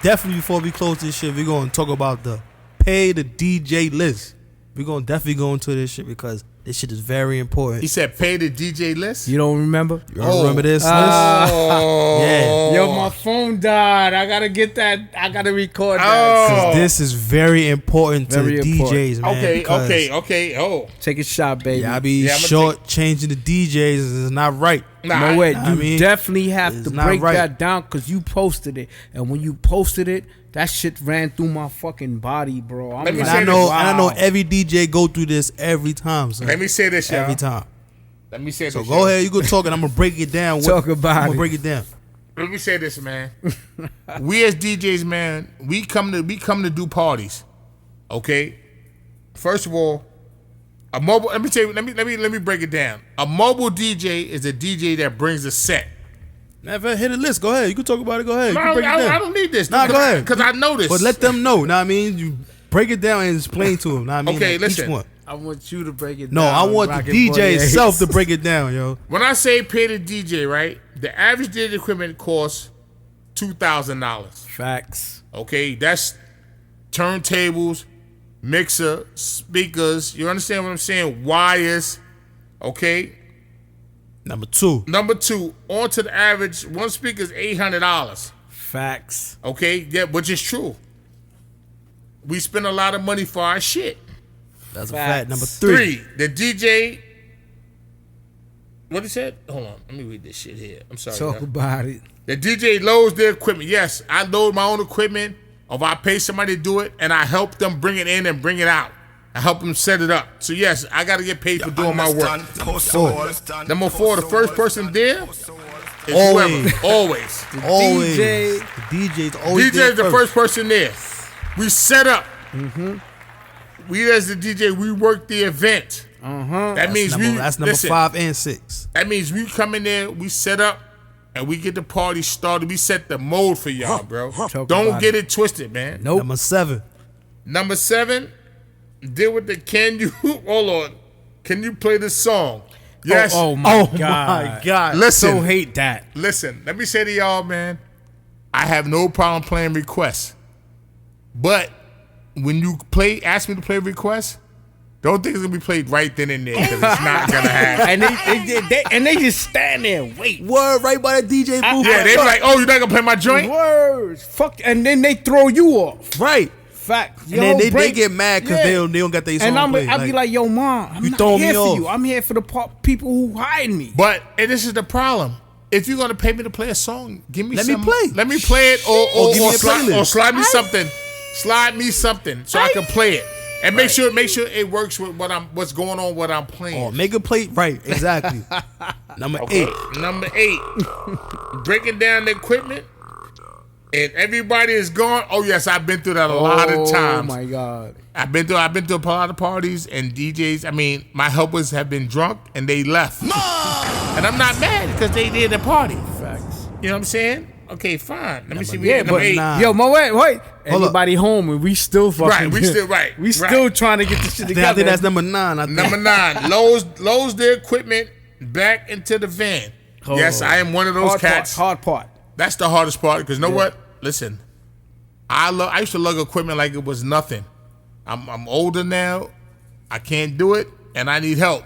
definitely before we close this shit, we're going to talk about the pay the DJ list. We're going to definitely go into this shit because this shit is very important. He said pay the DJ list. You don't remember? You remember this list? Oh, Yeah. Yo, my phone died. I gotta get that. I gotta record that. Oh. 'Cause this is very important to Very the important. DJs, man. Okay. Oh, Take a shot, baby. Yeah, I be Yeah, I'ma short changing the DJs is not right. nah. No way. I You mean, definitely have it's to not break right. that down because you posted it, and when you posted it, that shit ran through my fucking body, bro. I'm Let me And say I this. know, wow. and I know every DJ go through this every time, son. Let me say this, y'all. every time. Let me say this. So y'all. go ahead, you go talk, and I'm gonna break it down. Talk about I'm gonna it. break it down. Let me say this, man. We as DJs, man, we come to do parties. Okay. First of all, a mobile. Let me tell you. Let me break it down. A mobile DJ is a DJ that brings a set. Never hit a list. Go ahead. You can talk about it. Go ahead. You No, can break it I down. don't need this. Nah, go ahead. Because I know this. But let them know. Know what I mean? You break it down and explain to them. Know what I mean? Okay, Like, listen. Each one. I want you to break it No, down. I want the Rocket DJ 48. itself to break it down, yo. When I say pay the DJ, right? The average DJ equipment costs $2,000. Facts. Okay, that's turntables, mixer, speakers. You understand what I'm saying? Wires. Okay. Number two. Number two, on to the average, one speaker is $800. Facts. Okay, yeah, which is true. We spend a lot of money for our shit. That's a Facts. fact. Number three. The DJ. What he said? Hold on, let me read this shit here. I'm sorry. Talk y'all. about it. The DJ loads their equipment. Yes, I load my own equipment, or if I pay somebody to do it, and I help them bring it in and bring it out. I help them set it up. So yes, I got to get paid for doing my work. Number four, the first person there is Always. whoever. Always. Always. DJ. The DJ's always DJ is the there first person there. We set up. We as the DJ, we work the event. That means That's number listen, 5 and 6. That means we come in there, we set up, and we get the party started. We set the mode for y'all, bro. Talk Don't about get it twisted, man. Nope. Number 7. Number 7, deal with the can you hold on. Can you play this song? Yes. Oh my Oh god. my God. Listen. So hate that. Listen, let me say to y'all, man, I have no problem playing requests. But when you ask me to play requests, don't think it's gonna be played right then and there because it's not gonna happen. And they just stand there and wait. Word right by the DJ booth. Yeah, they be like, "Oh, you're not gonna play my joint?" Words. Fuck. And then they throw you off. Right. Fact. And then they get mad because they don't got their song And played. I'll be like, yo, mom, I'm you not throwing here me for off. you. I'm here for the people who hide me. But and this is the problem. If you're gonna pay me to play a song, give me Let me play. Let me play it, or give me a playlist. slide me something. Slide me something so I can play it. And make sure it works with what's going on, what I'm playing. Oh, make a plate right, exactly. Number 8. Number 8. Breaking down the equipment. And everybody is gone. Oh yes, I've been through that a lot of times. Oh my God. I've been to a lot of parties and DJs. I mean, my helpers have been drunk and they left. And I'm not mad because they did the party. Facts. You know what I'm saying? Okay, fine. Let me see. Yeah, but yo, wait. Everybody home and we still fucking. Right. We still trying to get this shit together. I think that's number 9. Number 9. Loads their equipment back into the van. Oh. Yes, I am one of those cats. Hard part. That's the hardest part because you know what? Listen, I used to lug equipment like it was nothing. I'm older now. I can't do it, and I need help.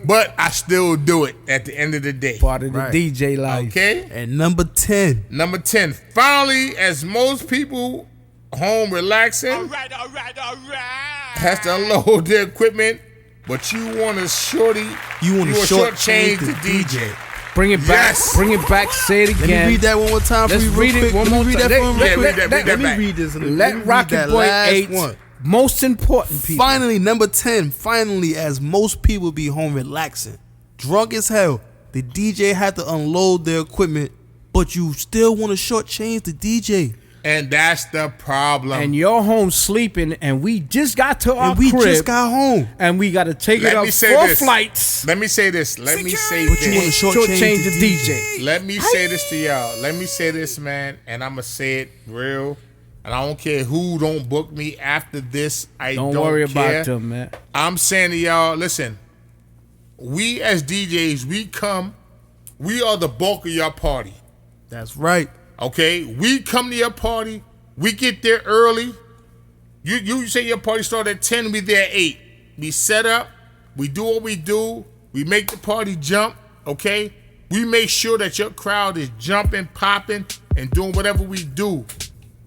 But I still do it at the end of the day. Part of the DJ life. Okay? And number 10. Number 10. Finally, as most people home relaxing, all right, has to unload their equipment, but you want a short change the DJ. Bring it back. Yes. Bring it back. Say it again. Let me read that one more time for Let's you read real it quick. one more time. Let me read this. Let Rocket Boy 8. Most important people. Finally, number 10. Finally, as most people be home relaxing, drunk as hell, the DJ had to unload their equipment, but you still want to shortchange the DJ. And that's the problem. And you're home sleeping, and we just got to our crib. We just got home. And we got to take it up 4 flights. Let me say this. Let me say but this. You want to shortchange the DJ. Let me say this to y'all. Let me say this, man, and I'm going to say it real. And I don't care who don't book me after this. I don't worry care. about them, man. I'm saying to y'all, listen. We as DJs, we are the bulk of your party. That's right. Okay, we come to your party. We get there early. You say your party start at 10. We there at 8. We set up. We do what we do. We make the party jump. Okay, we make sure that your crowd is jumping, popping, and doing whatever we do.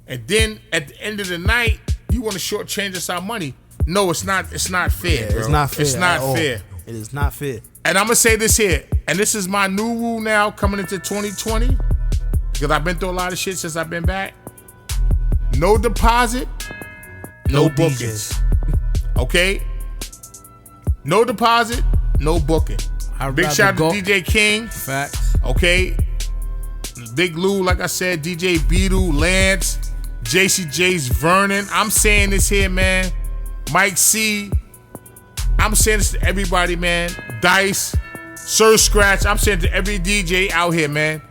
And then at the end of the night, you want to shortchange us our money. No, it's not. It's not fair. Bro. It's not fair. It's not fair. It is not fair. And I'm gonna say this here, and this is my new rule now coming into 2020. Because I've been through a lot of shit since I've been back. No deposit, no bookings. Okay? No deposit, no booking. Big shout out to DJ King. Facts. Okay? Big Lou, like I said, DJ Beetle, Lance, JCJ's Vernon. I'm saying this here, man. Mike C. I'm saying this to everybody, man. Dice, Sir Scratch. I'm saying to every DJ out here, man.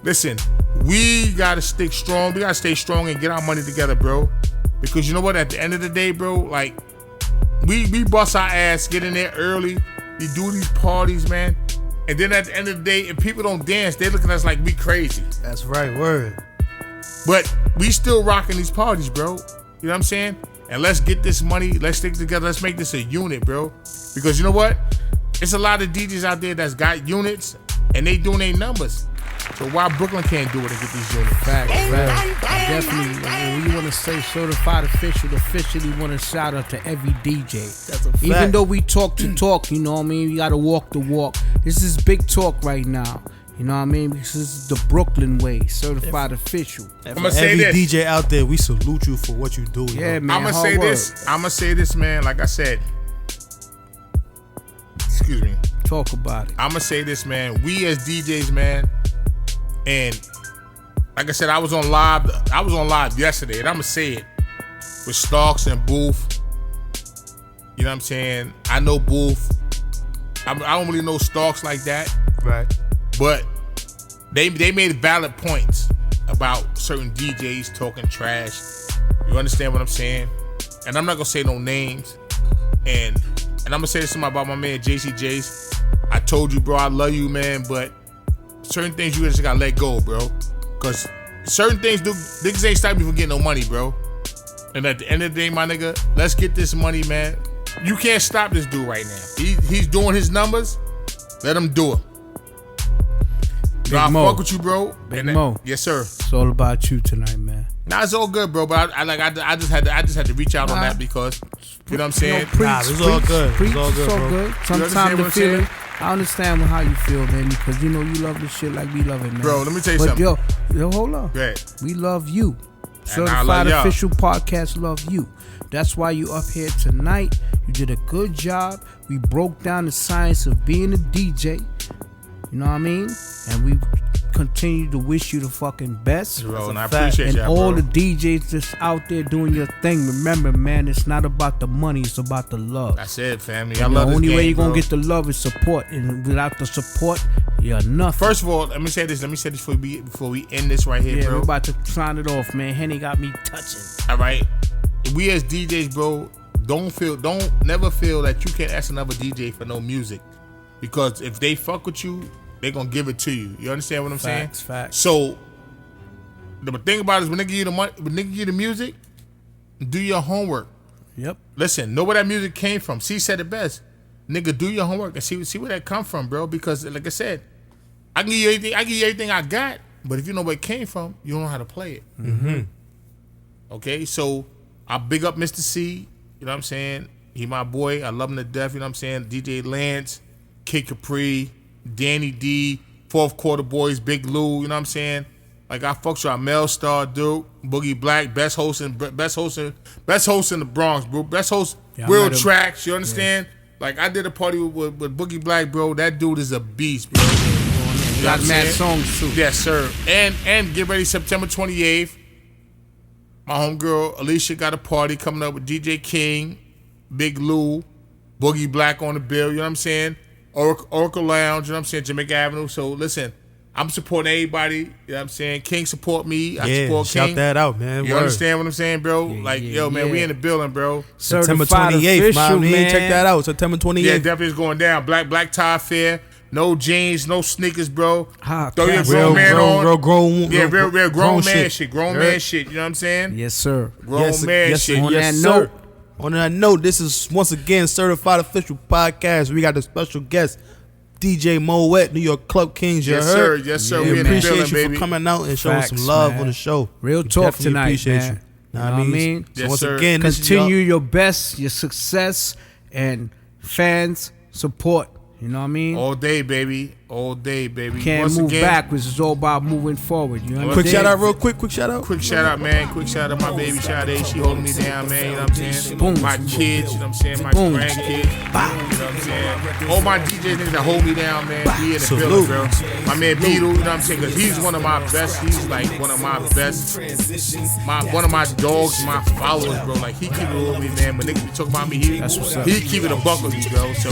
Listen, we gotta stick strong. We gotta stay strong and get our money together, bro. Because you know what? At the end of the day, bro, like we bust our ass, get in there early. We do these parties, man. And then at the end of the day, if people don't dance, they looking at us like we crazy. That's right, word. But we still rocking these parties, bro. You know what I'm saying? And let's get this money. Let's stick together. Let's make this a unit, bro. Because you know what? It's a lot of DJs out there that's got units and they doing their numbers. So why Brooklyn can't do it and get these units? Facts. Definitely. When you want to say certified officially want to shout out to every DJ. That's a fact. Even though we talk to talk, you know what I mean? We got to walk the walk. This is big talk right now. You know what I mean? This is the Brooklyn way, certified official. I'm gonna say every this. DJ out there, we salute you for what you do. Yeah, man. I'm gonna say this. I'm gonna say this, man. Like I said. Excuse me. Talk about it. I'm gonna say this, man. We as DJs, man, and like I said, I was on live yesterday, and I'm gonna say it with Starks and Booth. You know what I'm saying? I know Booth. I don't really know Starks like that, Right. but they made valid points about certain DJs talking trash. You understand what I'm saying? And I'm not gonna say no names. And I'm gonna say this about my man JCJ's. I told you, bro, I love you, man, but certain things you just gotta let go, bro. Cause certain things niggas ain't stopping you from getting no money, bro. And at the end of the day, my nigga, let's get this money, man. You can't stop this dude right now. He's doing his numbers. Let him do it. Big I Mo. fuck with you, bro. Big Mo. Yes, sir. It's all about you tonight, man. Nah, it's all good, bro. But I just had to reach out on that because you know what I'm saying. It's all good. Preach, It's all good, bro. good. Sometimes the feeling. I understand how you feel, man, because you know you love this shit like we love it, man. Bro, let me tell you but something. Yo, hold on. Go ahead. We love you. And I love Certified y'all. Official Podcast love you. That's why you up here tonight. You did a good job. We broke down the science of being a DJ. You know what I mean? And we continue to wish you the fucking best. Bro, and I appreciate and y'all, all bro. the DJs that's out there doing your thing. Remember, man, it's not about the money. It's about the love. That's it, family. I And love the this only game, way you're bro. gonna get the love is support, and without the support, you're nothing. First of all, let me say this before we end this right here, yeah, bro. we're about to sign it off, man. Henny got me touching. All right, we as DJs, bro, don't never feel that you can't ask another DJ for no music, because if they fuck with you, they gonna give it to you. You understand what I'm saying? Facts. So the thing about it is when they give you the money, when they give you the music, do your homework. Yep. Listen, know where that music came from. C said it best. Nigga, do your homework and see where that come from, bro. Because like I said, I can give you everything I got, but if you know where it came from, you don't know how to play it. Mm-hmm. Okay, so I big up Mr. C. You know what I'm saying? He my boy. I love him to death. You know what I'm saying? DJ Lance, Kid Capri, Danny D, Fourth Quarter Boys, Big Lou. You know what I'm saying? Like I fucks with Mel Star, Duke, Boogie Black, best host in the Bronx, bro. Best host, real tracks. You understand? Yeah. Like I did a party with Boogie Black, bro. That dude is a beast, bro. You got mad songs too. Yes, sir. And get ready, September 28th. My homegirl Alicia got a party coming up with DJ King, Big Lou, Boogie Black on the bill. You know what I'm saying? Oracle Lounge. You know what I'm saying? Jamaica Avenue. So listen. I'm supporting everybody, you know what I'm saying? King support me, I support King. Shout that out, man. You understand what I'm saying, bro? Man, we in the building, bro. September 28th, man. Check that out, September 28th. Yeah, definitely is going down. Black tie fair, no jeans, no sneakers, bro. Throw your grown man on. Real grown man shit. Grown man shit, you know what I'm saying? Yes, sir. Grown man shit. On that note. On that note, this is once again Certified Official Podcast. We got the special guest, DJ Moet, New York Club Kings. Yes, sir. Yes, sir. We in the appreciate building, you baby. for coming out and showing some love on the show. Real talk tonight, appreciate man. You. Know what I mean? Yes, once sir. again, continue your best, your success, and fans support. You know what I mean? All day, baby. All day, baby. Can't once move again, backwards. It's all about moving forward. You understand? Quick shout out, real quick. Quick shout out. Quick shout out, man. Quick shout out, my baby Sade. She holding me down, man. You know what I'm saying? Boom. My kids, you know what I'm saying? My Boom. grandkids. You know what I'm saying? All my DJs niggas that hold me down, man. We in the building, bro. My man Beetle, you know what I'm saying? Because he's one of my best. He's like one of my best. One of my dogs, my followers, bro. Like he keep it over me, man. When niggas be talking about me, he keep it a buck with me, bro. So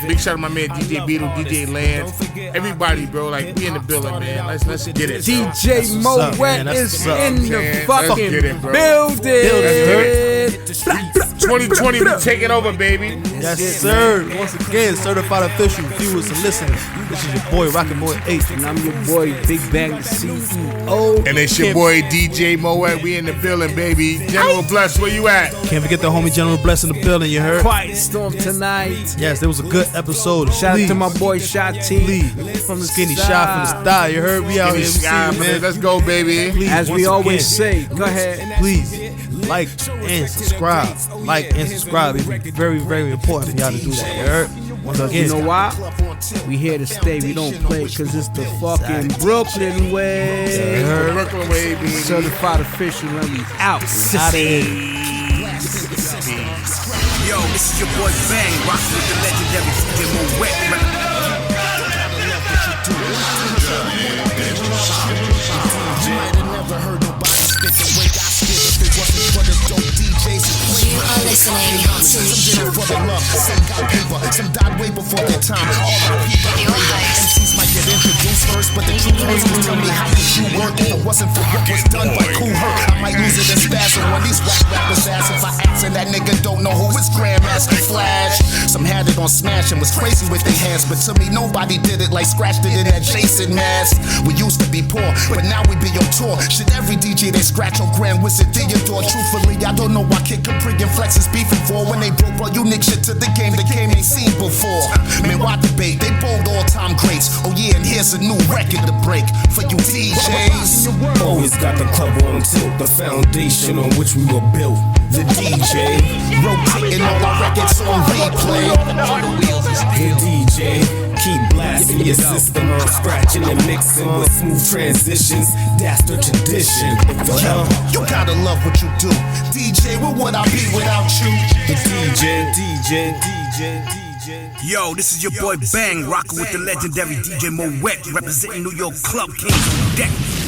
big shout out to my man DJ Beetle, DJ Lance, everybody, bro. Like we in the building, man. Let's get it. Bro. DJ Moet is in the fucking building. 2020 we taking over, baby. Yes, sir. Once again, Certified Official viewers and listeners. This is your boy Rockin' Boy H. And I'm your boy Big Bang the CEO. And it's your boy DJ Moet. We in the building, baby. General Bless, where you at? Can't forget the homie General Bless in the building, you heard? Quiet Storm tonight. Yes, there was a good episode. Shout out to my boy Shot T from the Skinny Shot from the style. You heard? We out here, man. Let's go, baby. Please, as we always say, go ahead. Please like and subscribe. Like and subscribe. It's very, very important for y'all to do that. You heard? Once again, you know why? We here to stay. We don't play because it's the fucking Brooklyn way. Brooklyn way, baby. Certified Official. Let me out. Yo, this is your boy Bang, rocking with the legendary DJ Moet. You are listening to some died way before their time. your host. MCs might get introduced first, but the truth is to tell me how did you work if it wasn't for what was done by Cool Herc. I might use it as spasm when these whack rappers ask if I ask and that nigga don't know who is Grandmaster Flash. Some had it on Smash and was crazy with their hands, but to me nobody did it like Scratch did it at Jason Mask. We used to be poor, but now we be on tour. Shit, every DJ they scratch on Grand Wizard Theodore. Truthfully, I don't know why Kid Capri and Flex is beefing for when they brought unique shit to the game ain't seen before. Man, why debate? They both all-time greats. Oh yeah, and here's a new record to break for you DJs. Always got the club on tilt, the foundation on which we were built. The DJ, rotating all our records on replay. The DJ, keep blasting your system, scratching and mixing with smooth transitions. That's the tradition. You gotta love what you do. DJ, what would I be without you? The DJ. Yo, this is your boy Bang, rocking with the legendary DJ Moet, representing New York Club Kings on deck.